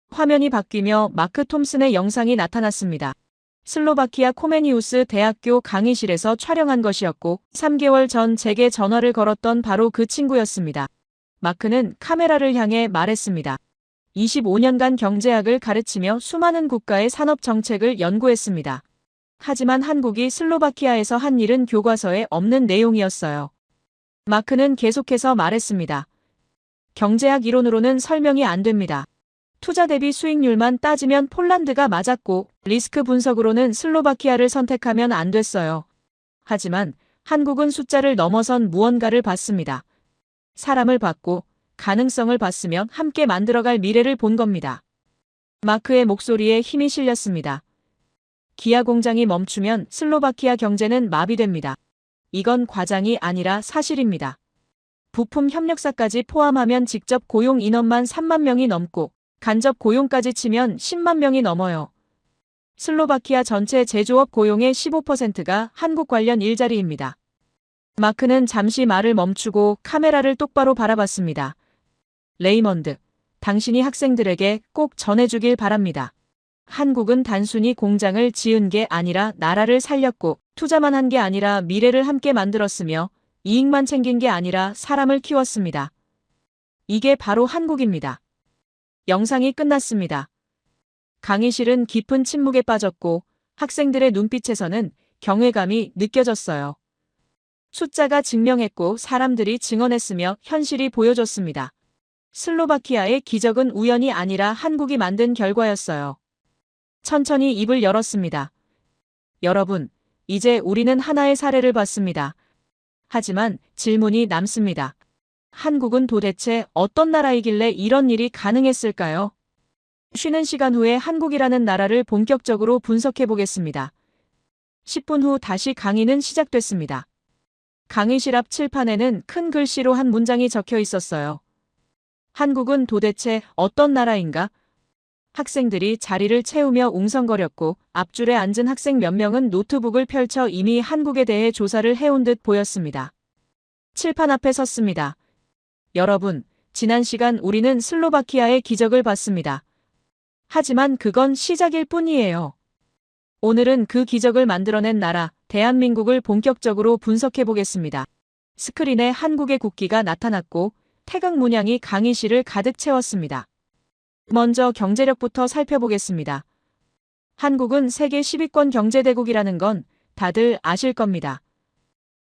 화면이 바뀌며 마크 톰슨의 영상이 나타났습니다. 슬로바키아 코메니우스 대학교 강의실에서 촬영한 것이었고 3개월 전 제게 전화를 걸었던 바로 그 친구였습니다. 마크는 카메라를 향해 말했습니다. 25년간 경제학을 가르치며 수많은 국가의 산업 정책을 연구했습니다. 하지만 한국이 슬로바키아에서 한 일은 교과서에 없는 내용이었어요. 마크는 계속해서 말했습니다. 경제학 이론으로는 설명이 안 됩니다. 투자 대비 수익률만 따지면 폴란드가 맞았고 리스크 분석으로는 슬로바키아를 선택하면 안 됐어요. 하지만 한국은 숫자를 넘어선 무언가를 봤습니다. 사람을 봤고 가능성을 봤으면 함께 만들어갈 미래를 본 겁니다. 마크의 목소리에 힘이 실렸습니다. 기아 공장이 멈추면 슬로바키아 경제는 마비됩니다. 이건 과장이 아니라 사실입니다. 부품 협력사까지 포함하면 직접 고용 인원만 3만 명이 넘고 간접 고용까지 치면 10만 명이 넘어요. 슬로바키아 전체 제조업 고용의 15%가 한국 관련 일자리입니다. 마크는 잠시 말을 멈추고 카메라를 똑바로 바라봤습니다. 레이먼드, 당신이 학생들에게 꼭 전해주길 바랍니다. 한국은 단순히 공장을 지은 게 아니라 나라를 살렸고 투자만 한 게 아니라 미래를 함께 만들었으며 이익만 챙긴 게 아니라 사람을 키웠습니다. 이게 바로 한국입니다. 영상이 끝났습니다. 강의실은 깊은 침묵에 빠졌고 학생들의 눈빛에서는 경외감이 느껴졌어요. 숫자가 증명했고 사람들이 증언했으며 현실이 보여줬습니다. 슬로바키아의 기적은 우연이 아니라 한국이 만든 결과였어요. 천천히 입을 열었습니다. 여러분, 이제 우리는 하나의 사례를 봤습니다. 하지만 질문이 남습니다. 한국은 도대체 어떤 나라이길래 이런 일이 가능했을까요? 쉬는 시간 후에 한국이라는 나라를 본격적으로 분석해 보겠습니다. 10분 후 다시 강의는 시작됐습니다. 강의실 앞 칠판에는 큰 글씨로 한 문장이 적혀 있었어요. 한국은 도대체 어떤 나라인가? 학생들이 자리를 채우며 웅성거렸고 앞줄에 앉은 학생 몇 명은 노트북을 펼쳐 이미 한국에 대해 조사를 해온 듯 보였습니다. 칠판 앞에 섰습니다. 여러분, 지난 시간 우리는 슬로바키아의 기적을 봤습니다. 하지만 그건 시작일 뿐이에요. 오늘은 그 기적을 만들어낸 나라, 대한민국을 본격적으로 분석해 보겠습니다. 스크린에 한국의 국기가 나타났고 태극 문양이 강의실을 가득 채웠습니다. 먼저 경제력부터 살펴보겠습니다. 한국은 세계 10위권 경제대국이라는 건 다들 아실 겁니다.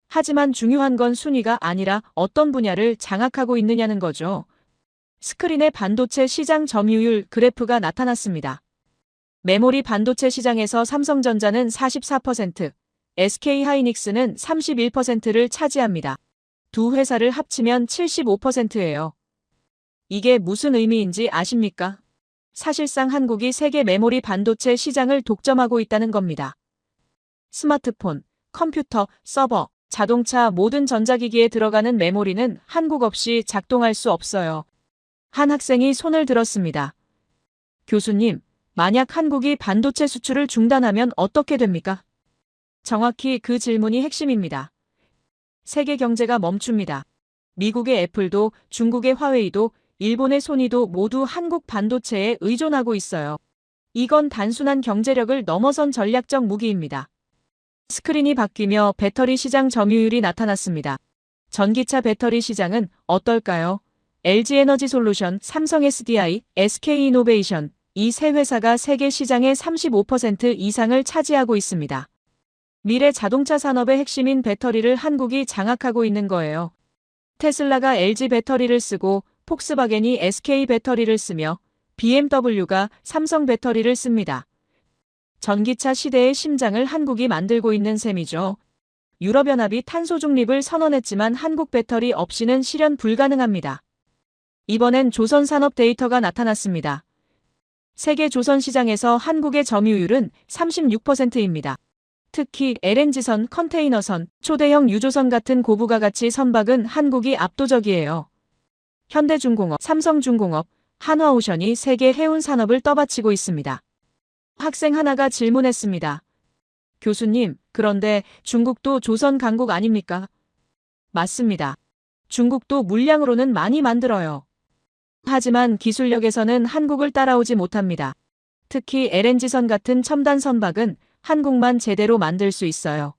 하지만 중요한 건 순위가 아니라 어떤 분야를 장악하고 있느냐는 거죠. 스크린에 반도체 시장 점유율 그래프가 나타났습니다. 메모리 반도체 시장에서 삼성전자는 44%, SK하이닉스는 31%를 차지합니다. 두 회사를 합치면 75%예요. 이게 무슨 의미인지 아십니까? 사실상 한국이 세계 메모리 반도체 시장을 독점하고 있다는 겁니다. 스마트폰, 컴퓨터, 서버, 자동차 모든 전자기기에 들어가는 메모리는 한국 없이 작동할 수 없어요. 한 학생이 손을 들었습니다. 교수님, 만약 한국이 반도체 수출을 중단하면 어떻게 됩니까? 정확히 그 질문이 핵심입니다. 세계 경제가 멈춥니다. 미국의 애플도, 중국의 화웨이도, 일본의 소니도 모두 한국 반도체에 의존하고 있어요. 이건 단순한 경제력을 넘어선 전략적 무기입니다. 스크린이 바뀌며 배터리 시장 점유율이 나타났습니다. 전기차 배터리 시장은 어떨까요? LG에너지솔루션, 삼성 SDI, SK이노베이션, 이 세 회사가 세계 시장의 35% 이상을 차지하고 있습니다. 미래 자동차 산업의 핵심인 배터리를 한국이 장악하고 있는 거예요. 테슬라가 LG 배터리를 쓰고 폭스바겐이 SK 배터리를 쓰며 BMW가 삼성 배터리를 씁니다. 전기차 시대의 심장을 한국이 만들고 있는 셈이죠. 유럽연합이 탄소 중립을 선언했지만 한국 배터리 없이는 실현 불가능합니다. 이번엔 조선산업 데이터가 나타났습니다. 세계 조선 시장에서 한국의 점유율은 36%입니다. 특히 LNG선, 컨테이너선, 초대형 유조선 같은 고부가 가치 선박은 한국이 압도적이에요. 현대중공업, 삼성중공업, 한화오션이 세계 해운 산업을 떠받치고 있습니다. 학생 하나가 질문했습니다. 교수님, 그런데 중국도 조선 강국 아닙니까? 맞습니다. 중국도 물량으로는 많이 만들어요. 하지만 기술력에서는 한국을 따라오지 못합니다. 특히 LNG선 같은 첨단 선박은 한국만 제대로 만들 수 있어요.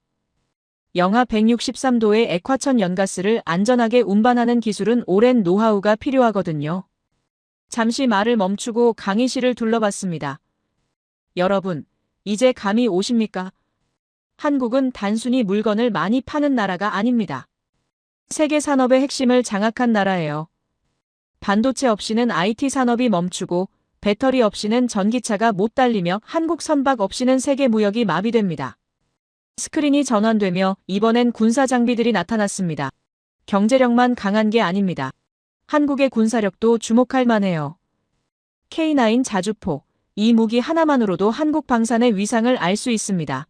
영하 163도의 액화천 연가스를 안전하게 운반하는 기술은 오랜 노하우가 필요하거든요. 잠시 말을 멈추고 강의실을 둘러봤습니다. 여러분, 이제 감이 오십니까? 한국은 단순히 물건을 많이 파는 나라가 아닙니다. 세계 산업의 핵심을 장악한 나라예요. 반도체 없이는 IT 산업이 멈추고 배터리 없이는 전기차가 못 달리며 한국 선박 없이는 세계 무역이 마비됩니다. 스크린이 전환되며 이번엔 군사 장비들이 나타났습니다. 경제력만 강한 게 아닙니다. 한국의 군사력도 주목할 만해요. K9 자주포, 이 무기 하나만으로도 한국 방산의 위상을 알 수 있습니다.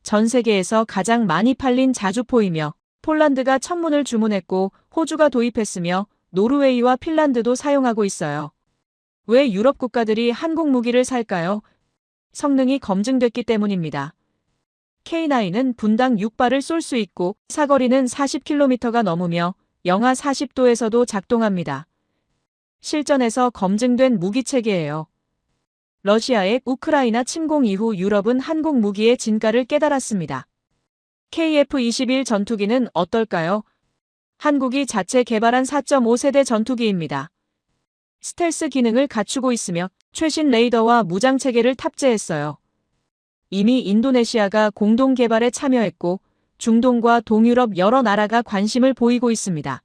전 세계에서 가장 많이 팔린 자주포이며 폴란드가 천문을 주문했고 호주가 도입했으며 노르웨이와 핀란드도 사용하고 있어요. 왜 유럽 국가들이 한국 무기를 살까요? 성능이 검증됐기 때문입니다. K9은 분당 6발을 쏠 수 있고 사거리는 40km가 넘으며 영하 40도에서도 작동합니다. 실전에서 검증된 무기체계예요. 러시아의 우크라이나 침공 이후 유럽은 한국 무기의 진가를 깨달았습니다. KF-21 전투기는 어떨까요? 한국이 자체 개발한 4.5세대 전투기입니다. 스텔스 기능을 갖추고 있으며 최신 레이더와 무장체계를 탑재했어요. 이미 인도네시아가 공동 개발에 참여했고 중동과 동유럽 여러 나라가 관심을 보이고 있습니다.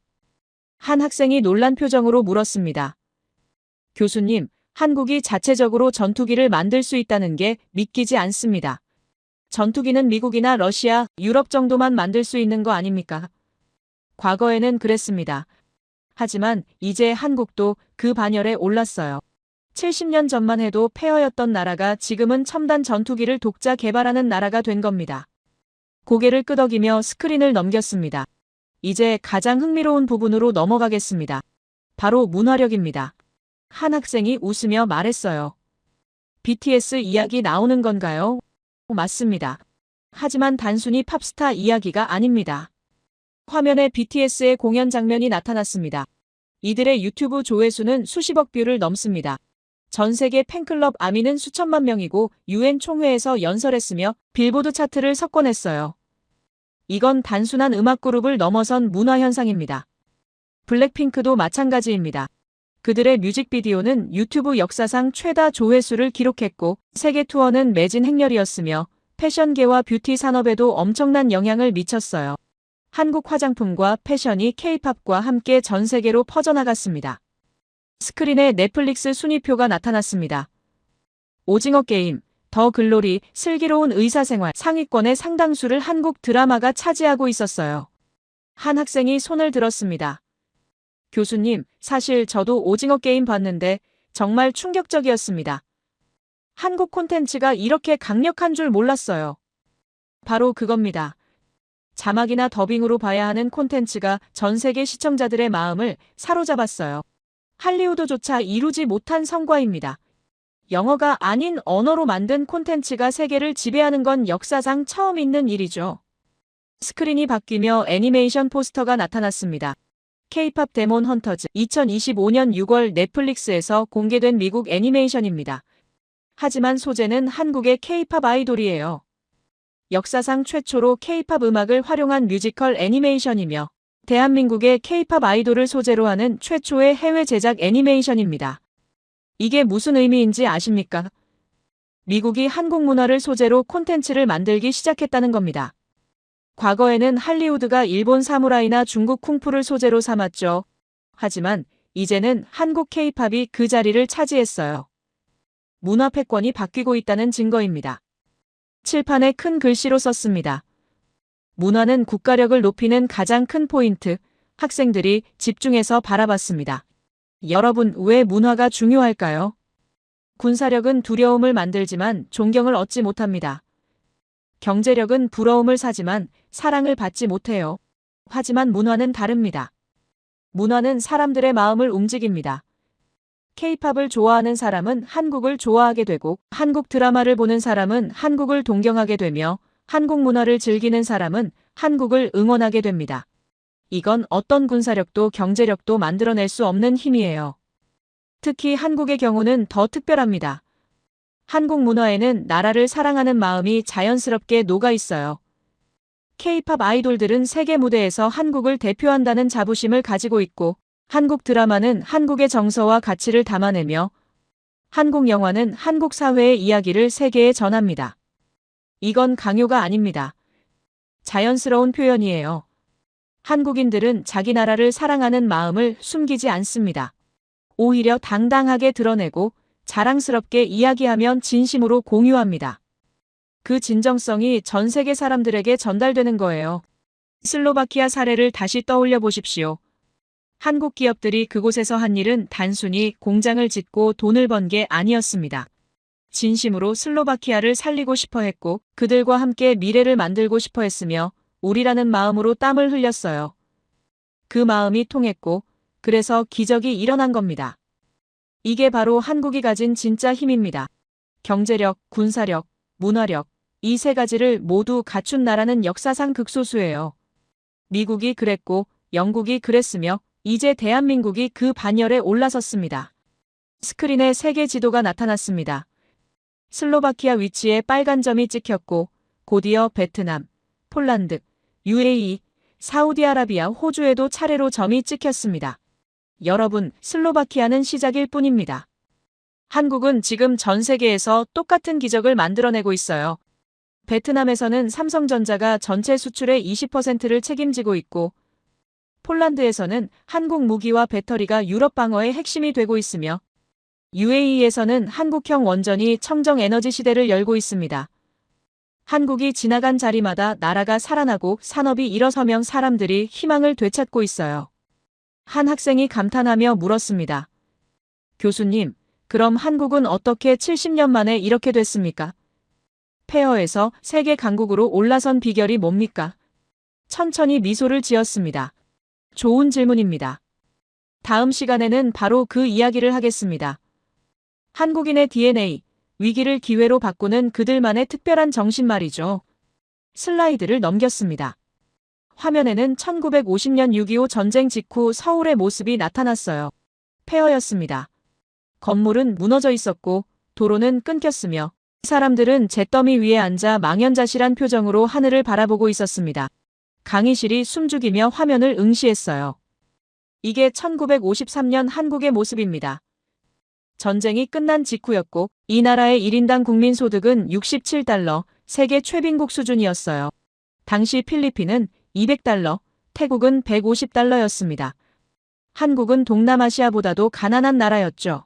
한 학생이 놀란 표정으로 물었습니다. 교수님, 한국이 자체적으로 전투기를 만들 수 있다는 게 믿기지 않습니다. 전투기는 미국이나 러시아, 유럽 정도만 만들 수 있는 거 아닙니까? 과거에는 그랬습니다. 하지만 이제 한국도 그 반열에 올랐어요. 70년 전만 해도 폐허였던 나라가 지금은 첨단 전투기를 독자 개발하는 나라가 된 겁니다. 고개를 끄덕이며 스크린을 넘겼습니다. 이제 가장 흥미로운 부분으로 넘어가겠습니다. 바로 문화력입니다. 한 학생이 웃으며 말했어요. BTS 이야기 나오는 건가요? 맞습니다. 하지만 단순히 팝스타 이야기가 아닙니다. 화면에 BTS의 공연 장면이 나타났습니다. 이들의 유튜브 조회수는 수십억 뷰를 넘습니다. 전 세계 팬클럽 아미는 수천만 명이고 UN 총회에서 연설했으며 빌보드 차트를 석권했어요. 이건 단순한 음악 그룹을 넘어선 문화 현상입니다. 블랙핑크도 마찬가지입니다. 그들의 뮤직비디오는 유튜브 역사상 최다 조회수를 기록했고 세계 투어는 매진 행렬이었으며 패션계와 뷰티 산업에도 엄청난 영향을 미쳤어요. 한국 화장품과 패션이 K-팝과 함께 전 세계로 퍼져나갔습니다. 스크린에 넷플릭스 순위표가 나타났습니다. 오징어 게임, 더 글로리, 슬기로운 의사생활 상위권의 상당수를 한국 드라마가 차지하고 있었어요. 한 학생이 손을 들었습니다. 교수님, 사실 저도 오징어 게임 봤는데 정말 충격적이었습니다. 한국 콘텐츠가 이렇게 강력한 줄 몰랐어요. 바로 그겁니다. 자막이나 더빙으로 봐야 하는 콘텐츠가 전 세계 시청자들의 마음을 사로잡았어요. 할리우드조차 이루지 못한 성과입니다. 영어가 아닌 언어로 만든 콘텐츠가 세계를 지배하는 건 역사상 처음 있는 일이죠. 스크린이 바뀌며 애니메이션 포스터가 나타났습니다. K-팝 데몬 헌터즈 2025년 6월 넷플릭스에서 공개된 미국 애니메이션입니다. 하지만 소재는 한국의 K-팝 아이돌이에요. 역사상 최초로 K-팝 음악을 활용한 뮤지컬 애니메이션이며 대한민국의 K-팝 아이돌을 소재로 하는 최초의 해외 제작 애니메이션입니다. 이게 무슨 의미인지 아십니까? 미국이 한국 문화를 소재로 콘텐츠를 만들기 시작했다는 겁니다. 과거에는 할리우드가 일본 사무라이나 중국 쿵푸를 소재로 삼았죠. 하지만 이제는 한국 K-팝이 그 자리를 차지했어요. 문화 패권이 바뀌고 있다는 증거입니다. 칠판에 큰 글씨로 썼습니다. 문화는 국가력을 높이는 가장 큰 포인트. 학생들이 집중해서 바라봤습니다. 여러분, 왜 문화가 중요할까요? 군사력은 두려움을 만들지만 존경을 얻지 못합니다. 경제력은 부러움을 사지만 사랑을 받지 못해요. 하지만 문화는 다릅니다. 문화는 사람들의 마음을 움직입니다. K-팝을 좋아하는 사람은 한국을 좋아하게 되고 한국 드라마를 보는 사람은 한국을 동경하게 되며 한국 문화를 즐기는 사람은 한국을 응원하게 됩니다. 이건 어떤 군사력도 경제력도 만들어낼 수 없는 힘이에요. 특히 한국의 경우는 더 특별합니다. 한국 문화에는 나라를 사랑하는 마음이 자연스럽게 녹아 있어요. K-팝 아이돌들은 세계 무대에서 한국을 대표한다는 자부심을 가지고 있고 한국 드라마는 한국의 정서와 가치를 담아내며 한국 영화는 한국 사회의 이야기를 세계에 전합니다. 이건 강요가 아닙니다. 자연스러운 표현이에요. 한국인들은 자기 나라를 사랑하는 마음을 숨기지 않습니다. 오히려 당당하게 드러내고 자랑스럽게 이야기하면 진심으로 공유합니다. 그 진정성이 전 세계 사람들에게 전달되는 거예요. 슬로바키아 사례를 다시 떠올려 보십시오. 한국 기업들이 그곳에서 한 일은 단순히 공장을 짓고 돈을 번 게 아니었습니다. 진심으로 슬로바키아를 살리고 싶어 했고 그들과 함께 미래를 만들고 싶어 했으며 우리라는 마음으로 땀을 흘렸어요. 그 마음이 통했고 그래서 기적이 일어난 겁니다. 이게 바로 한국이 가진 진짜 힘입니다. 경제력, 군사력, 문화력, 이 세 가지를 모두 갖춘 나라는 역사상 극소수예요. 미국이 그랬고 영국이 그랬으며 이제 대한민국이 그 반열에 올라섰습니다. 스크린에 세계 지도가 나타났습니다. 슬로바키아 위치에 빨간 점이 찍혔고 곧이어 베트남, 폴란드, UAE, 사우디아라비아, 호주에도 차례로 점이 찍혔습니다. 여러분, 슬로바키아는 시작일 뿐입니다. 한국은 지금 전 세계에서 똑같은 기적을 만들어내고 있어요. 베트남에서는 삼성전자가 전체 수출의 20%를 책임지고 있고 폴란드에서는 한국 무기와 배터리가 유럽 방어의 핵심이 되고 있으며 UAE에서는 한국형 원전이 청정 에너지 시대를 열고 있습니다. 한국이 지나간 자리마다 나라가 살아나고 산업이 일어서면 사람들이 희망을 되찾고 있어요. 한 학생이 감탄하며 물었습니다. 교수님, 그럼 한국은 어떻게 70년 만에 이렇게 됐습니까? 폐허에서 세계 강국으로 올라선 비결이 뭡니까? 천천히 미소를 지었습니다. 좋은 질문입니다. 다음 시간에는 바로 그 이야기를 하겠습니다. 한국인의 DNA, 위기를 기회로 바꾸는 그들만의 특별한 정신 말이죠. 슬라이드를 넘겼습니다. 화면에는 1950년 6.25 전쟁 직후 서울의 모습이 나타났어요. 폐허였습니다. 건물은 무너져 있었고 도로는 끊겼으며 사람들은 잿더미 위에 앉아 망연자실한 표정으로 하늘을 바라보고 있었습니다. 강의실이 숨죽이며 화면을 응시했어요. 이게 1953년 한국의 모습입니다. 전쟁이 끝난 직후였고 이 나라의 1인당 국민소득은 67달러, 세계 최빈국 수준이었어요. 당시 필리핀은 200달러, 태국은 150달러였습니다. 한국은 동남아시아보다도 가난한 나라였죠.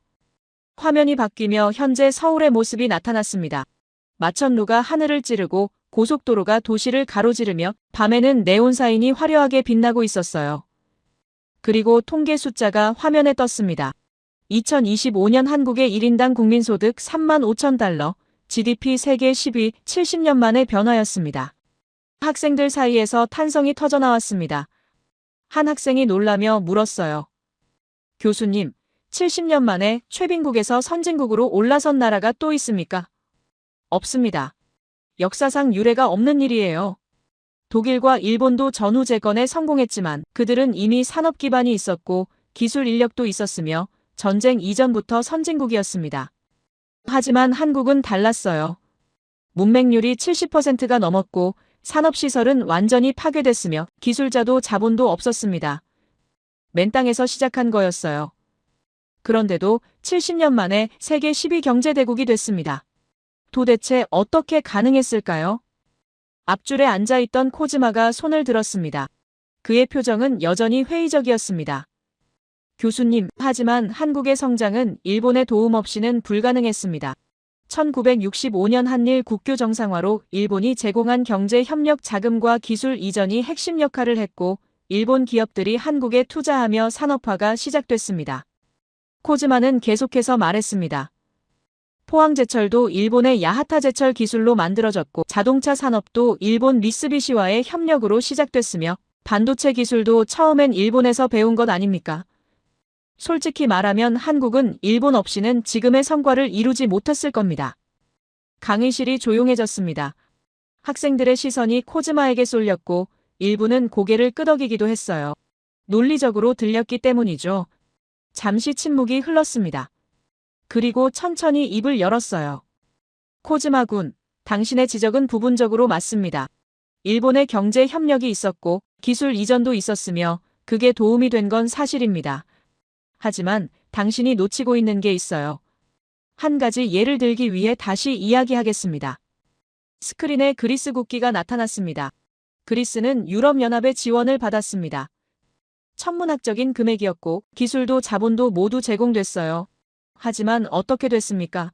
화면이 바뀌며 현재 서울의 모습이 나타났습니다. 마천루가 하늘을 찌르고 고속도로가 도시를 가로지르며 밤에는 네온사인이 화려하게 빛나고 있었어요. 그리고 통계 숫자가 화면에 떴습니다. 2025년 한국의 1인당 국민소득 35,000달러, GDP 세계 10위, 70년 만의 변화였습니다. 학생들 사이에서 탄성이 터져나왔습니다. 한 학생이 놀라며 물었어요. 교수님, 70년 만에 최빈국에서 선진국으로 올라선 나라가 또 있습니까? 없습니다. 역사상 유례가 없는 일이에요. 독일과 일본도 전후 재건에 성공했지만 그들은 이미 산업 기반이 있었고 기술 인력도 있었으며 전쟁 이전부터 선진국이었습니다. 하지만 한국은 달랐어요. 문맹률이 70%가 넘었고 산업시설은 완전히 파괴됐으며 기술자도 자본도 없었습니다. 맨 땅에서 시작한 거였어요. 그런데도 70년 만에 세계 10위 경제대국이 됐습니다. 도대체 어떻게 가능했을까요? 앞줄에 앉아있던 코즈마가 손을 들었습니다. 그의 표정은 여전히 회의적이었습니다. 교수님, 하지만 한국의 성장은 일본의 도움 없이는 불가능했습니다. 1965년 한일 국교 정상화로 일본이 제공한 경제 협력 자금과 기술 이전이 핵심 역할을 했고 일본 기업들이 한국에 투자하며 산업화가 시작됐습니다. 코즈마는 계속해서 말했습니다. 포항제철도 일본의 야하타 제철 기술로 만들어졌고 자동차 산업도 일본 미쓰비시와의 협력으로 시작됐으며 반도체 기술도 처음엔 일본에서 배운 것 아닙니까? 솔직히 말하면 한국은 일본 없이는 지금의 성과를 이루지 못했을 겁니다. 강의실이 조용해졌습니다. 학생들의 시선이 코즈마에게 쏠렸고 일부는 고개를 끄덕이기도 했어요. 논리적으로 들렸기 때문이죠. 잠시 침묵이 흘렀습니다. 그리고 천천히 입을 열었어요. 코즈마 군, 당신의 지적은 부분적으로 맞습니다. 일본의 경제 협력이 있었고 기술 이전도 있었으며 그게 도움이 된 건 사실입니다. 하지만 당신이 놓치고 있는 게 있어요. 한 가지 예를 들기 위해 다시 이야기하겠습니다. 스크린에 그리스 국기가 나타났습니다. 그리스는 유럽연합의 지원을 받았습니다. 천문학적인 금액이었고 기술도 자본도 모두 제공됐어요. 하지만 어떻게 됐습니까?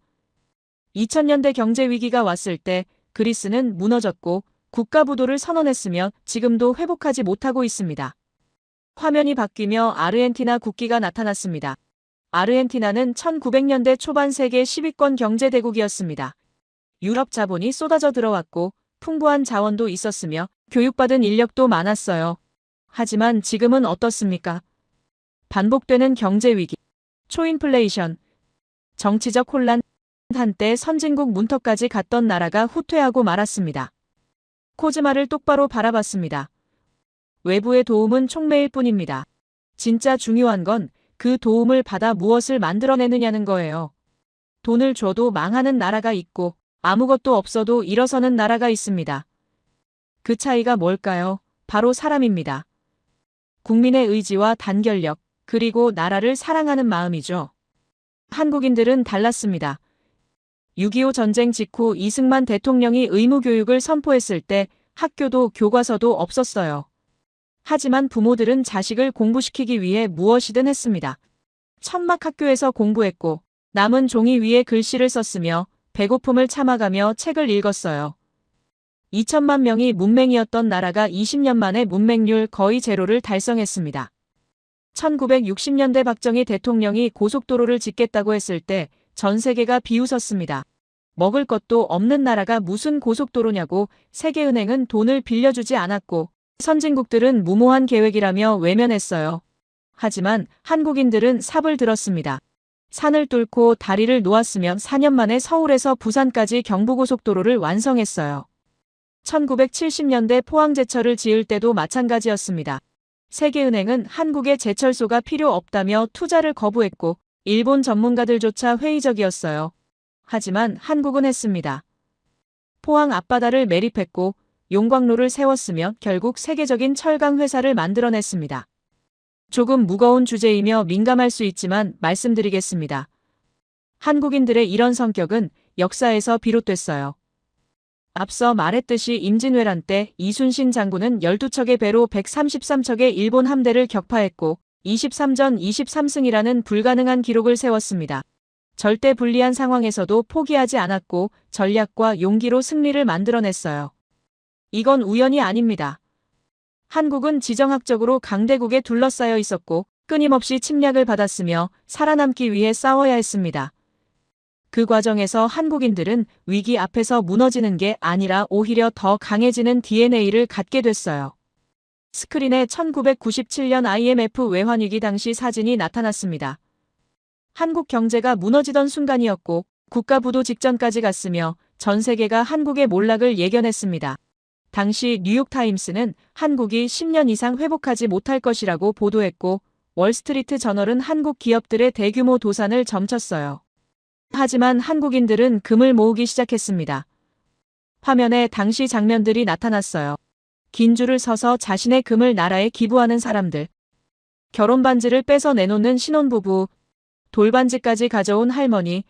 2000년대 경제 위기가 왔을 때 그리스는 무너졌고 국가부도를 선언했으며 지금도 회복하지 못하고 있습니다. 화면이 바뀌며 아르헨티나 국기가 나타났습니다. 아르헨티나는 1900년대 초반 세계 10위권 경제대국이었습니다. 유럽 자본이 쏟아져 들어왔고 풍부한 자원도 있었으며 교육받은 인력도 많았어요. 하지만 지금은 어떻습니까? 반복되는 경제 위기, 초인플레이션, 정치적 혼란, 한때 선진국 문턱까지 갔던 나라가 후퇴하고 말았습니다. 코즈마를 똑바로 바라봤습니다. 외부의 도움은 촉매일 뿐입니다. 진짜 중요한 건 그 도움을 받아 무엇을 만들어내느냐는 거예요. 돈을 줘도 망하는 나라가 있고 아무것도 없어도 일어서는 나라가 있습니다. 그 차이가 뭘까요? 바로 사람입니다. 국민의 의지와 단결력, 그리고 나라를 사랑하는 마음이죠. 한국인들은 달랐습니다. 6.25 전쟁 직후 이승만 대통령이 의무교육을 선포했을 때 학교도 교과서도 없었어요. 하지만 부모들은 자식을 공부시키기 위해 무엇이든 했습니다. 천막 학교에서 공부했고 남은 종이 위에 글씨를 썼으며 배고픔을 참아가며 책을 읽었어요. 2천만 명이 문맹이었던 나라가 20년 만에 문맹률 거의 제로를 달성했습니다. 1960년대 박정희 대통령이 고속도로를 짓겠다고 했을 때 전 세계가 비웃었습니다. 먹을 것도 없는 나라가 무슨 고속도로냐고 세계은행은 돈을 빌려주지 않았고 선진국들은 무모한 계획이라며 외면했어요. 하지만 한국인들은 삽을 들었습니다. 산을 뚫고 다리를 놓았으면 4년 만에 서울에서 부산까지 경부고속도로를 완성했어요. 1970년대 포항제철을 지을 때도 마찬가지였습니다. 세계은행은 한국에 제철소가 필요 없다며 투자를 거부했고 일본 전문가들조차 회의적이었어요. 하지만 한국은 했습니다. 포항 앞바다를 매립했고 용광로를 세웠으며 결국 세계적인 철강 회사를 만들어냈습니다. 조금 무거운 주제이며 민감할 수 있지만 말씀드리겠습니다. 한국인들의 이런 성격은 역사에서 비롯됐어요. 앞서 말했듯이 임진왜란 때 이순신 장군은 12척의 배로 133척의 일본 함대를 격파했고 23전 23승이라는 불가능한 기록을 세웠습니다. 절대 불리한 상황에서도 포기하지 않았고 전략과 용기로 승리를 만들어냈어요. 이건 우연이 아닙니다. 한국은 지정학적으로 강대국에 둘러싸여 있었고 끊임없이 침략을 받았으며 살아남기 위해 싸워야 했습니다. 그 과정에서 한국인들은 위기 앞에서 무너지는 게 아니라 오히려 더 강해지는 DNA를 갖게 됐어요. 스크린에 1997년 IMF 외환위기 당시 사진이 나타났습니다. 한국 경제가 무너지던 순간이었고 국가부도 직전까지 갔으며 전 세계가 한국의 몰락을 예견했습니다. 당시 뉴욕타임스는 한국이 10년 이상 회복하지 못할 것이라고 보도했고 월스트리트 저널은 한국 기업들의 대규모 도산을 점쳤어요. 하지만 한국인들은 금을 모으기 시작했습니다. 화면에 당시 장면들이 나타났어요. 긴 줄을 서서 자신의 금을 나라에 기부하는 사람들, 결혼 반지를 뺏어 내놓는 신혼부부, 돌반지까지 가져온 할머니,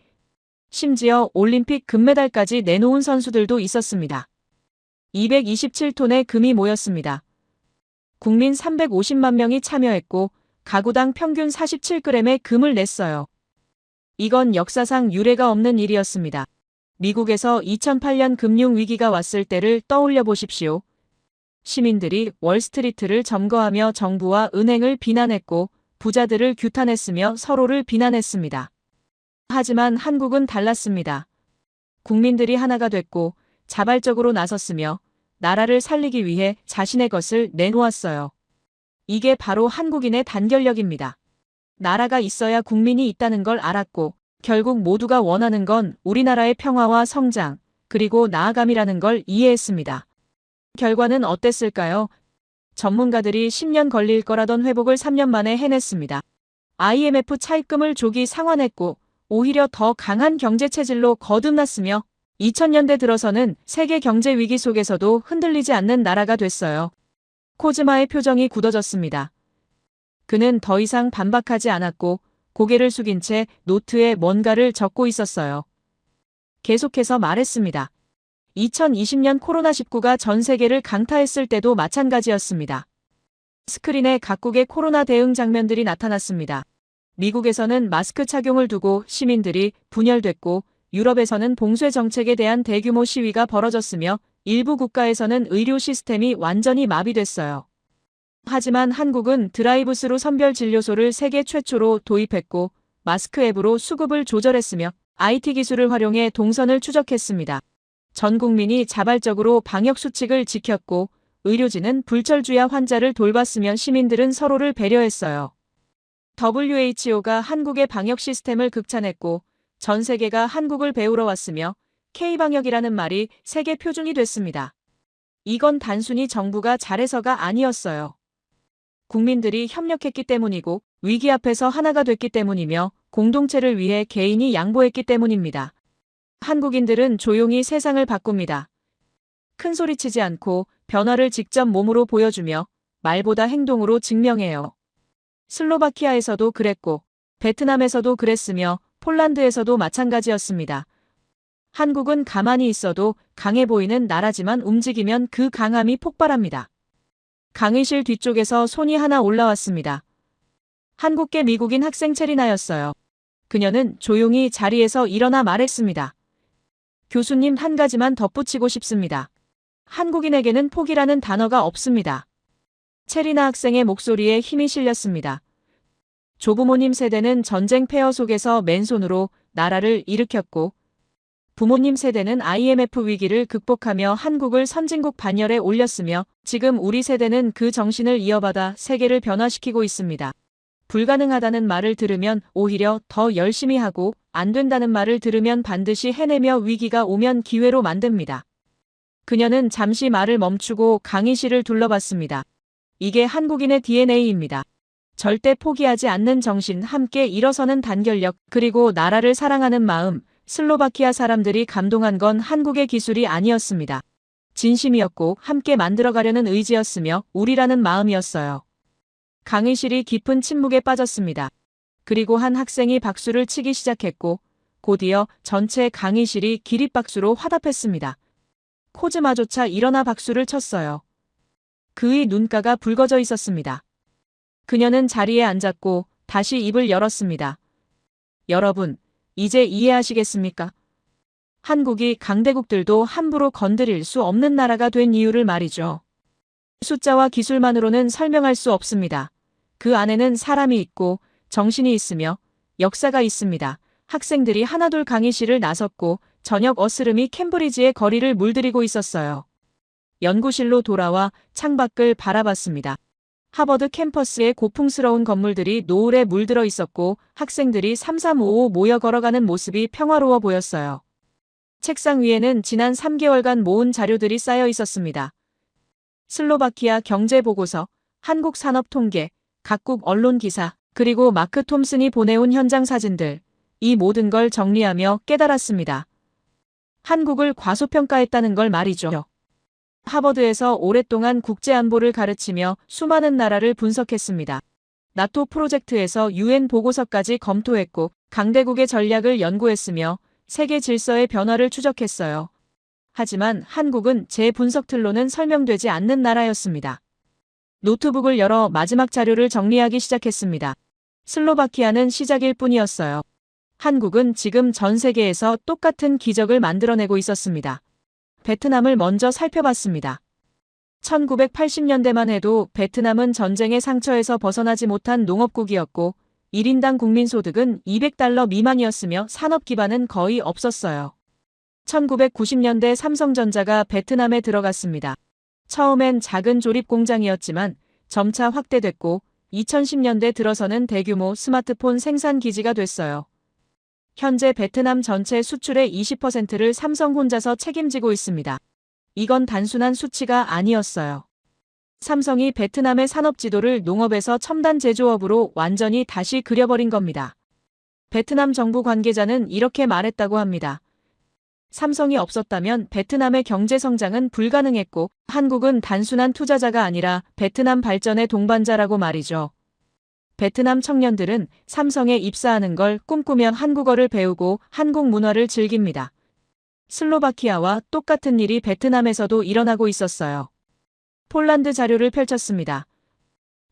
심지어 올림픽 금메달까지 내놓은 선수들도 있었습니다. 227톤의 금이 모였습니다. 국민 350만 명이 참여했고 가구당 평균 47g의 금을 냈어요. 이건 역사상 유례가 없는 일이었습니다. 미국에서 2008년 금융위기가 왔을 때를 떠올려 보십시오. 시민들이 월스트리트를 점거하며 정부와 은행을 비난했고 부자들을 규탄했으며 서로를 비난했습니다. 하지만 한국은 달랐습니다. 국민들이 하나가 됐고 자발적으로 나섰으며 나라를 살리기 위해 자신의 것을 내놓았어요. 이게 바로 한국인의 단결력입니다. 나라가 있어야 국민이 있다는 걸 알았고 결국 모두가 원하는 건 우리나라의 평화와 성장, 그리고 나아감이라는 걸 이해했습니다. 결과는 어땠을까요? 전문가들이 10년 걸릴 거라던 회복을 3년 만에 해냈습니다. IMF 차입금을 조기 상환했고 오히려 더 강한 경제 체질로 거듭났으며 2000년대 들어서는 세계 경제 위기 속에서도 흔들리지 않는 나라가 됐어요. 코즈마의 표정이 굳어졌습니다. 그는 더 이상 반박하지 않았고 고개를 숙인 채 노트에 뭔가를 적고 있었어요. 계속해서 말했습니다. 2020년 코로나19가 전 세계를 강타했을 때도 마찬가지였습니다. 스크린에 각국의 코로나 대응 장면들이 나타났습니다. 미국에서는 마스크 착용을 두고 시민들이 분열됐고 유럽에서는 봉쇄 정책에 대한 대규모 시위가 벌어졌으며 일부 국가에서는 의료 시스템이 완전히 마비됐어요. 하지만 한국은 드라이브스루 선별 진료소를 세계 최초로 도입했고 마스크 앱으로 수급을 조절했으며 IT 기술을 활용해 동선을 추적했습니다. 전 국민이 자발적으로 방역 수칙을 지켰고 의료진은 불철주야 환자를 돌봤으며 시민들은 서로를 배려했어요. WHO가 한국의 방역 시스템을 극찬했고 전 세계가 한국을 배우러 왔으며 K방역이라는 말이 세계 표준이 됐습니다. 이건 단순히 정부가 잘해서가 아니었어요. 국민들이 협력했기 때문이고 위기 앞에서 하나가 됐기 때문이며 공동체를 위해 개인이 양보했기 때문입니다. 한국인들은 조용히 세상을 바꿉니다. 큰 소리치지 않고 변화를 직접 몸으로 보여주며 말보다 행동으로 증명해요. 슬로바키아에서도 그랬고 베트남에서도 그랬으며 폴란드에서도 마찬가지였습니다. 한국은 가만히 있어도 강해 보이는 나라지만 움직이면 그 강함이 폭발합니다. 강의실 뒤쪽에서 손이 하나 올라왔습니다. 한국계 미국인 학생 체리나였어요. 그녀는 조용히 자리에서 일어나 말했습니다. 교수님, 한 가지만 덧붙이고 싶습니다. 한국인에게는 포기라는 단어가 없습니다. 체리나 학생의 목소리에 힘이 실렸습니다. 조부모님 세대는 전쟁 폐허 속에서 맨손으로 나라를 일으켰고 부모님 세대는 IMF 위기를 극복하며 한국을 선진국 반열에 올렸으며 지금 우리 세대는 그 정신을 이어받아 세계를 변화시키고 있습니다. 불가능하다는 말을 들으면 오히려 더 열심히 하고 안 된다는 말을 들으면 반드시 해내며 위기가 오면 기회로 만듭니다. 그녀는 잠시 말을 멈추고 강의실을 둘러봤습니다. 이게 한국인의 DNA입니다. 절대 포기하지 않는 정신, 함께 일어서는 단결력, 그리고 나라를 사랑하는 마음. 슬로바키아 사람들이 감동한 건 한국의 기술이 아니었습니다. 진심이었고 함께 만들어가려는 의지였으며 우리라는 마음이었어요. 강의실이 깊은 침묵에 빠졌습니다. 그리고 한 학생이 박수를 치기 시작했고 곧이어 전체 강의실이 기립박수로 화답했습니다. 코즈마조차 일어나 박수를 쳤어요. 그의 눈가가 붉어져 있었습니다. 그녀는 자리에 앉았고 다시 입을 열었습니다. 여러분, 이제 이해하시겠습니까? 한국이 강대국들도 함부로 건드릴 수 없는 나라가 된 이유를 말이죠. 숫자와 기술만으로는 설명할 수 없습니다. 그 안에는 사람이 있고 정신이 있으며 역사가 있습니다. 학생들이 하나둘 강의실을 나섰고 저녁 어스름이 캠브리지의 거리를 물들이고 있었어요. 연구실로 돌아와 창밖을 바라봤습니다. 하버드 캠퍼스의 고풍스러운 건물들이 노을에 물들어 있었고 학생들이 3355 모여 걸어가는 모습이 평화로워 보였어요. 책상 위에는 지난 3개월간 모은 자료들이 쌓여 있었습니다. 슬로바키아 경제보고서, 한국 산업 통계, 각국 언론 기사, 그리고 마크 톰슨이 보내온 현장 사진들. 이 모든 걸 정리하며 깨달았습니다. 한국을 과소평가했다는 걸 말이죠. 하버드에서 오랫동안 국제안보를 가르치며 수많은 나라를 분석했습니다. 나토 프로젝트에서 UN 보고서까지 검토했고 강대국의 전략을 연구했으며 세계 질서의 변화를 추적했어요. 하지만 한국은 제 분석 틀로는 설명되지 않는 나라였습니다. 노트북을 열어 마지막 자료를 정리하기 시작했습니다. 슬로바키아는 시작일 뿐이었어요. 한국은 지금 전 세계에서 똑같은 기적을 만들어내고 있었습니다. 베트남을 먼저 살펴봤습니다. 1980년대만 해도 베트남은 전쟁의 상처에서 벗어나지 못한 농업국이었고 1인당 국민소득은 $200 미만이었으며 산업 기반은 거의 없었어요. 1990년대 삼성전자가 베트남에 들어갔습니다. 처음엔 작은 조립 공장이었지만 점차 확대됐고 2010년대 들어서는 대규모 스마트폰 생산 기지가 됐어요. 현재 베트남 전체 수출의 20%를 삼성 혼자서 책임지고 있습니다. 이건 단순한 수치가 아니었어요. 삼성이 베트남의 산업 지도를 농업에서 첨단 제조업으로 완전히 다시 그려버린 겁니다. 베트남 정부 관계자는 이렇게 말했다고 합니다. 삼성이 없었다면 베트남의 경제 성장은 불가능했고 한국은 단순한 투자자가 아니라 베트남 발전의 동반자라고 말이죠. 베트남 청년들은 삼성에 입사하는 걸 꿈꾸며 한국어를 배우고 한국 문화를 즐깁니다. 슬로바키아와 똑같은 일이 베트남에서도 일어나고 있었어요. 폴란드 자료를 펼쳤습니다.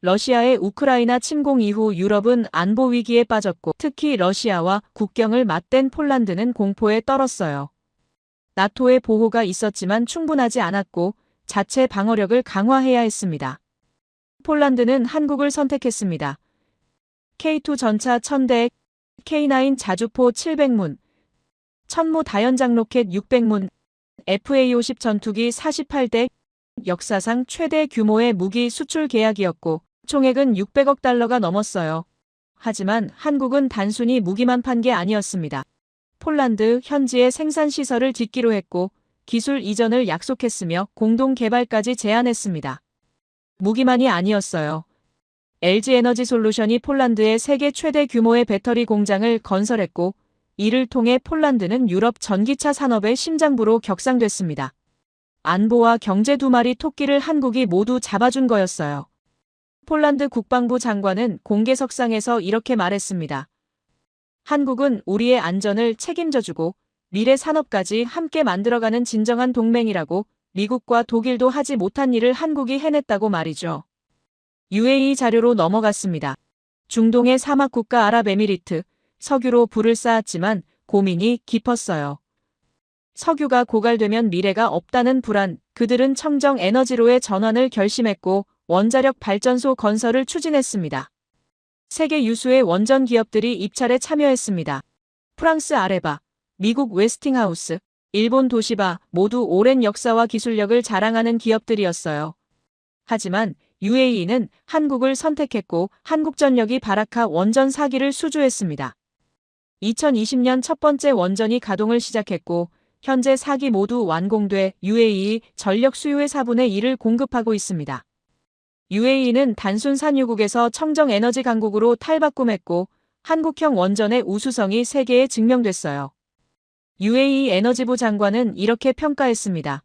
러시아의 우크라이나 침공 이후 유럽은 안보 위기에 빠졌고 특히 러시아와 국경을 맞댄 폴란드는 공포에 떨었어요. 나토의 보호가 있었지만 충분하지 않았고 자체 방어력을 강화해야 했습니다. 폴란드는 한국을 선택했습니다. K2 전차 1000대, K9 자주포 700문, 천무 다연장 로켓 600문, FA-50 전투기 48대, 역사상 최대 규모의 무기 수출 계약이었고 총액은 600억 달러가 넘었어요. 하지만 한국은 단순히 무기만 판 게 아니었습니다. 폴란드 현지의 생산 시설을 짓기로 했고 기술 이전을 약속했으며 공동 개발까지 제안했습니다. 무기만이 아니었어요. LG 에너지 솔루션이 폴란드에 세계 최대 규모의 배터리 공장을 건설했고 이를 통해 폴란드는 유럽 전기차 산업의 심장부로 격상됐습니다. 안보와 경제 두 마리 토끼를 한국이 모두 잡아준 거였어요. 폴란드 국방부 장관은 공개석상에서 이렇게 말했습니다. 한국은 우리의 안전을 책임져주고 미래 산업까지 함께 만들어가는 진정한 동맹이라고 미국과 독일도 하지 못한 일을 한국이 해냈다고 말이죠. UAE 자료로 넘어갔습니다. 중동의 사막국가 아랍에미리트, 석유로 불을 쌓았지만 고민이 깊었어요. 석유가 고갈되면 미래가 없다는 불안, 그들은 청정 에너지로의 전환을 결심했고 원자력 발전소 건설을 추진했습니다. 세계 유수의 원전 기업들이 입찰에 참여했습니다. 프랑스 아레바, 미국 웨스팅하우스, 일본 도시바 모두 오랜 역사와 기술력을 자랑하는 기업들이었어요. 하지만 UAE는 한국을 선택했고 한국전력이 바라카 원전 4기를 수주했습니다. 2020년 첫 번째 원전이 가동을 시작했고 현재 4기 모두 완공돼 UAE 전력 수요의 4분의 1을 공급하고 있습니다. UAE는 단순 산유국에서 청정 에너지 강국으로 탈바꿈했고 한국형 원전의 우수성이 세계에 증명됐어요. UAE 에너지부 장관은 이렇게 평가했습니다.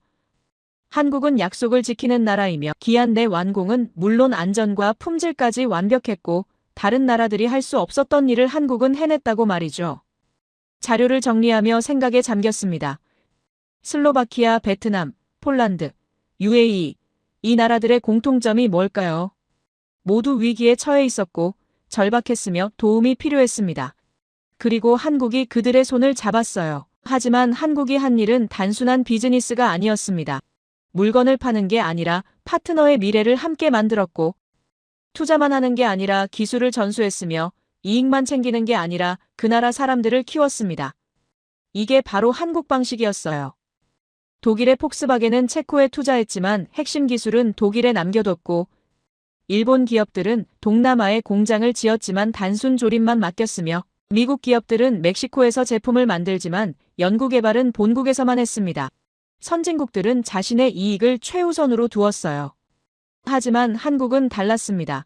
한국은 약속을 지키는 나라이며 기한 내 완공은 물론 안전과 품질까지 완벽했고 다른 나라들이 할 수 없었던 일을 한국은 해냈다고 말이죠. 자료를 정리하며 생각에 잠겼습니다. 슬로바키아, 베트남, 폴란드, UAE, 이 나라들의 공통점이 뭘까요? 모두 위기에 처해 있었고 절박했으며 도움이 필요했습니다. 그리고 한국이 그들의 손을 잡았어요. 하지만 한국이 한 일은 단순한 비즈니스가 아니었습니다. 물건을 파는 게 아니라 파트너의 미래를 함께 만들었고 투자만 하는 게 아니라 기술을 전수했으며 이익만 챙기는 게 아니라 그 나라 사람들을 키웠습니다. 이게 바로 한국 방식이었어요. 독일의 폭스바겐은 체코에 투자했지만 핵심 기술은 독일에 남겨뒀고 일본 기업들은 동남아에 공장을 지었지만 단순 조립만 맡겼으며 미국 기업들은 멕시코에서 제품을 만들지만 연구개발은 본국에서만 했습니다. 선진국들은 자신의 이익을 최우선으로 두었어요. 하지만 한국은 달랐습니다.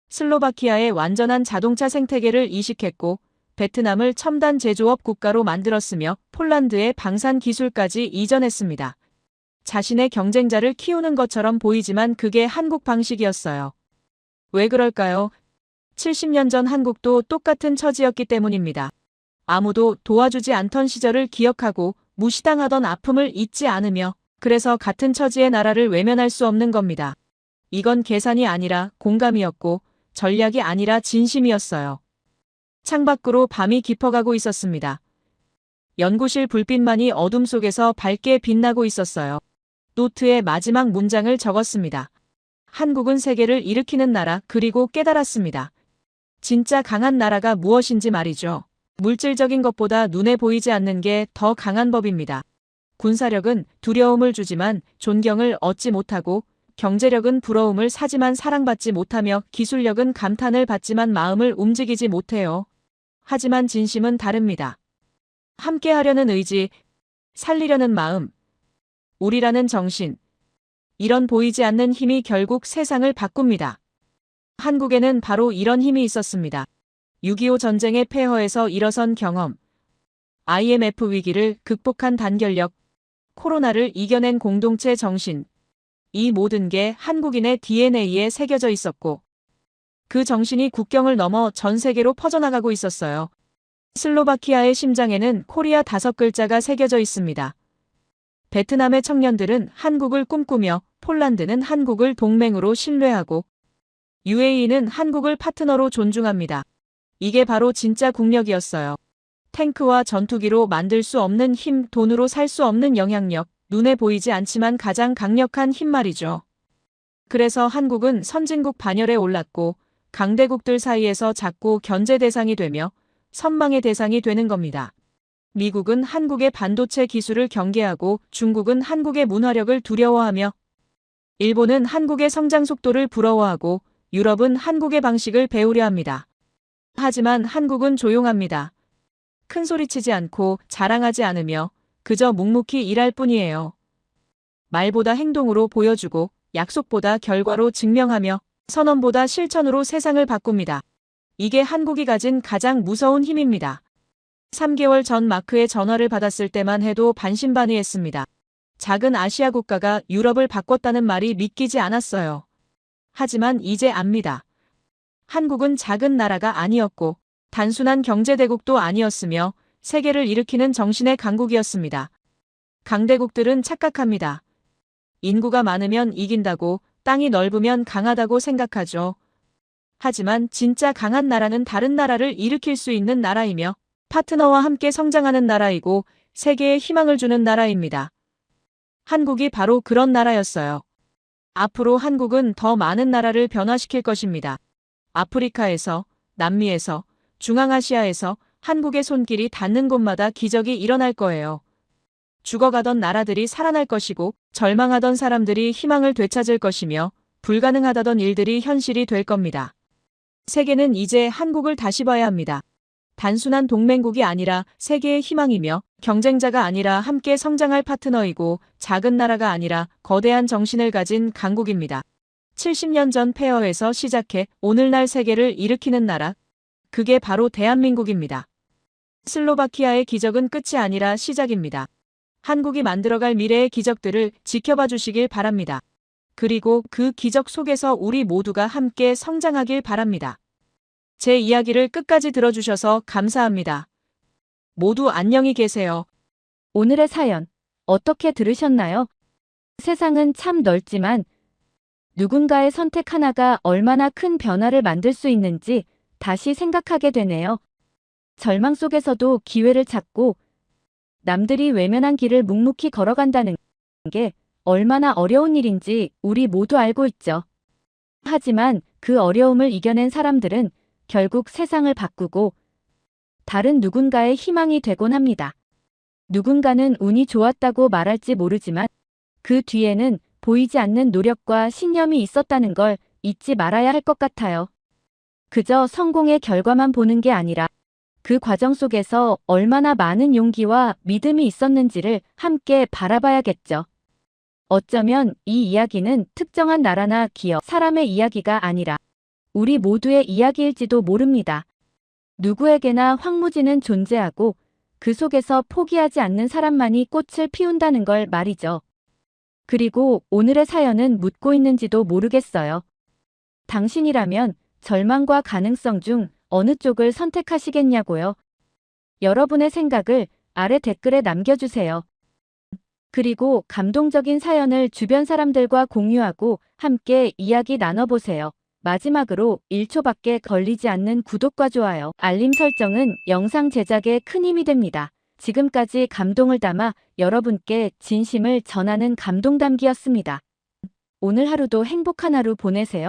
슬로바키아의 완전한 자동차 생태계를 이식했고 베트남을 첨단 제조업 국가로 만들었으며 폴란드의 방산 기술까지 이전했습니다. 자신의 경쟁자를 키우는 것처럼 보이지만 그게 한국 방식이었어요. 왜 그럴까요? 70년 전 한국도 똑같은 처지였기 때문입니다. 아무도 도와주지 않던 시절을 기억하고 무시당하던 아픔을 잊지 않으며 그래서 같은 처지의 나라를 외면할 수 없는 겁니다. 이건 계산이 아니라 공감이었고 전략이 아니라 진심이었어요. 창밖으로 밤이 깊어가고 있었습니다. 연구실 불빛만이 어둠 속에서 밝게 빛나고 있었어요. 노트에 마지막 문장을 적었습니다. 한국은 세계를 일으키는 나라 그리고 깨달았습니다. 진짜 강한 나라가 무엇인지 말이죠. 물질적인 것보다 눈에 보이지 않는 게 더 강한 법입니다. 군사력은 두려움을 주지만 존경을 얻지 못하고 경제력은 부러움을 사지만 사랑받지 못하며 기술력은 감탄을 받지만 마음을 움직이지 못해요. 하지만 진심은 다릅니다. 함께하려는 의지, 살리려는 마음, 우리라는 정신. 이런 보이지 않는 힘이 결국 세상을 바꿉니다. 한국에는 바로 이런 힘이 있었습니다. 6.25 전쟁의 폐허에서 일어선 경험, IMF 위기를 극복한 단결력, 코로나를 이겨낸 공동체 정신. 이 모든 게 한국인의 DNA에 새겨져 있었고 그 정신이 국경을 넘어 전 세계로 퍼져나가고 있었어요. 슬로바키아의 심장에는 코리아 5글자가 새겨져 있습니다. 베트남의 청년들은 한국을 꿈꾸며 폴란드는 한국을 동맹으로 신뢰하고 UAE는 한국을 파트너로 존중합니다. 이게 바로 진짜 국력이었어요. 탱크와 전투기로 만들 수 없는 힘, 돈으로 살 수 없는 영향력, 눈에 보이지 않지만 가장 강력한 힘 말이죠. 그래서 한국은 선진국 반열에 올랐고 강대국들 사이에서 자꾸 견제 대상이 되며 선망의 대상이 되는 겁니다. 미국은 한국의 반도체 기술을 경계하고 중국은 한국의 문화력을 두려워하며 일본은 한국의 성장 속도를 부러워하고 유럽은 한국의 방식을 배우려 합니다. 하지만 한국은 조용합니다. 큰 소리치지 않고 자랑하지 않으며 그저 묵묵히 일할 뿐이에요. 말보다 행동으로 보여주고 약속보다 결과로 증명하며 선언보다 실천으로 세상을 바꿉니다. 이게 한국이 가진 가장 무서운 힘입니다. 3개월 전 마크의 전화를 받았을 때만 해도 반신반의했습니다. 작은 아시아 국가가 유럽을 바꿨다는 말이 믿기지 않았어요. 하지만 이제 압니다. 한국은 작은 나라가 아니었고 단순한 경제대국도 아니었으며 세계를 일으키는 정신의 강국이었습니다. 강대국들은 착각합니다. 인구가 많으면 이긴다고, 땅이 넓으면 강하다고 생각하죠. 하지만 진짜 강한 나라는 다른 나라를 일으킬 수 있는 나라이며 파트너와 함께 성장하는 나라이고 세계에 희망을 주는 나라입니다. 한국이 바로 그런 나라였어요. 앞으로 한국은 더 많은 나라를 변화시킬 것입니다. 아프리카에서, 남미에서, 중앙아시아에서 한국의 손길이 닿는 곳마다 기적이 일어날 거예요. 죽어가던 나라들이 살아날 것이고 절망하던 사람들이 희망을 되찾을 것이며 불가능하다던 일들이 현실이 될 겁니다. 세계는 이제 한국을 다시 봐야 합니다. 단순한 동맹국이 아니라 세계의 희망이며 경쟁자가 아니라 함께 성장할 파트너이고 작은 나라가 아니라 거대한 정신을 가진 강국입니다. 70년 전 폐허에서 시작해 오늘날 세계를 일으키는 나라, 그게 바로 대한민국입니다. 슬로바키아의 기적은 끝이 아니라 시작입니다. 한국이 만들어갈 미래의 기적들을 지켜봐 주시길 바랍니다. 그리고 그 기적 속에서 우리 모두가 함께 성장하길 바랍니다. 제 이야기를 끝까지 들어주셔서 감사합니다. 모두 안녕히 계세요. 오늘의 사연 어떻게 들으셨나요? 세상은 참 넓지만 누군가의 선택 하나가 얼마나 큰 변화를 만들 수 있는지 다시 생각하게 되네요. 절망 속에서도 기회를 찾고 남들이 외면한 길을 묵묵히 걸어간다는 게 얼마나 어려운 일인지 우리 모두 알고 있죠. 하지만 그 어려움을 이겨낸 사람들은 결국 세상을 바꾸고 다른 누군가의 희망이 되곤 합니다. 누군가는 운이 좋았다고 말할지 모르지만 그 뒤에는 보이지 않는 노력과 신념이 있었다는 걸 잊지 말아야 할 것 같아요. 그저 성공의 결과만 보는 게 아니라 그 과정 속에서 얼마나 많은 용기와 믿음이 있었는지를 함께 바라봐야겠죠. 어쩌면 이 이야기는 특정한 나라나 기업, 사람의 이야기가 아니라 우리 모두의 이야기일지도 모릅니다. 누구에게나 황무지는 존재하고 그 속에서 포기하지 않는 사람만이 꽃을 피운다는 걸 말이죠. 그리고 오늘의 사연은 묻고 있는지도 모르겠어요. 당신이라면 절망과 가능성 중 어느 쪽을 선택하시겠냐고요? 여러분의 생각을 아래 댓글에 남겨주세요. 그리고 감동적인 사연을 주변 사람들과 공유하고 함께 이야기 나눠보세요. 마지막으로 1초밖에 걸리지 않는 구독과 좋아요, 알림 설정은 영상 제작에 큰 힘이 됩니다. 지금까지 감동을 담아 여러분께 진심을 전하는 감동담기였습니다. 오늘 하루도 행복한 하루 보내세요.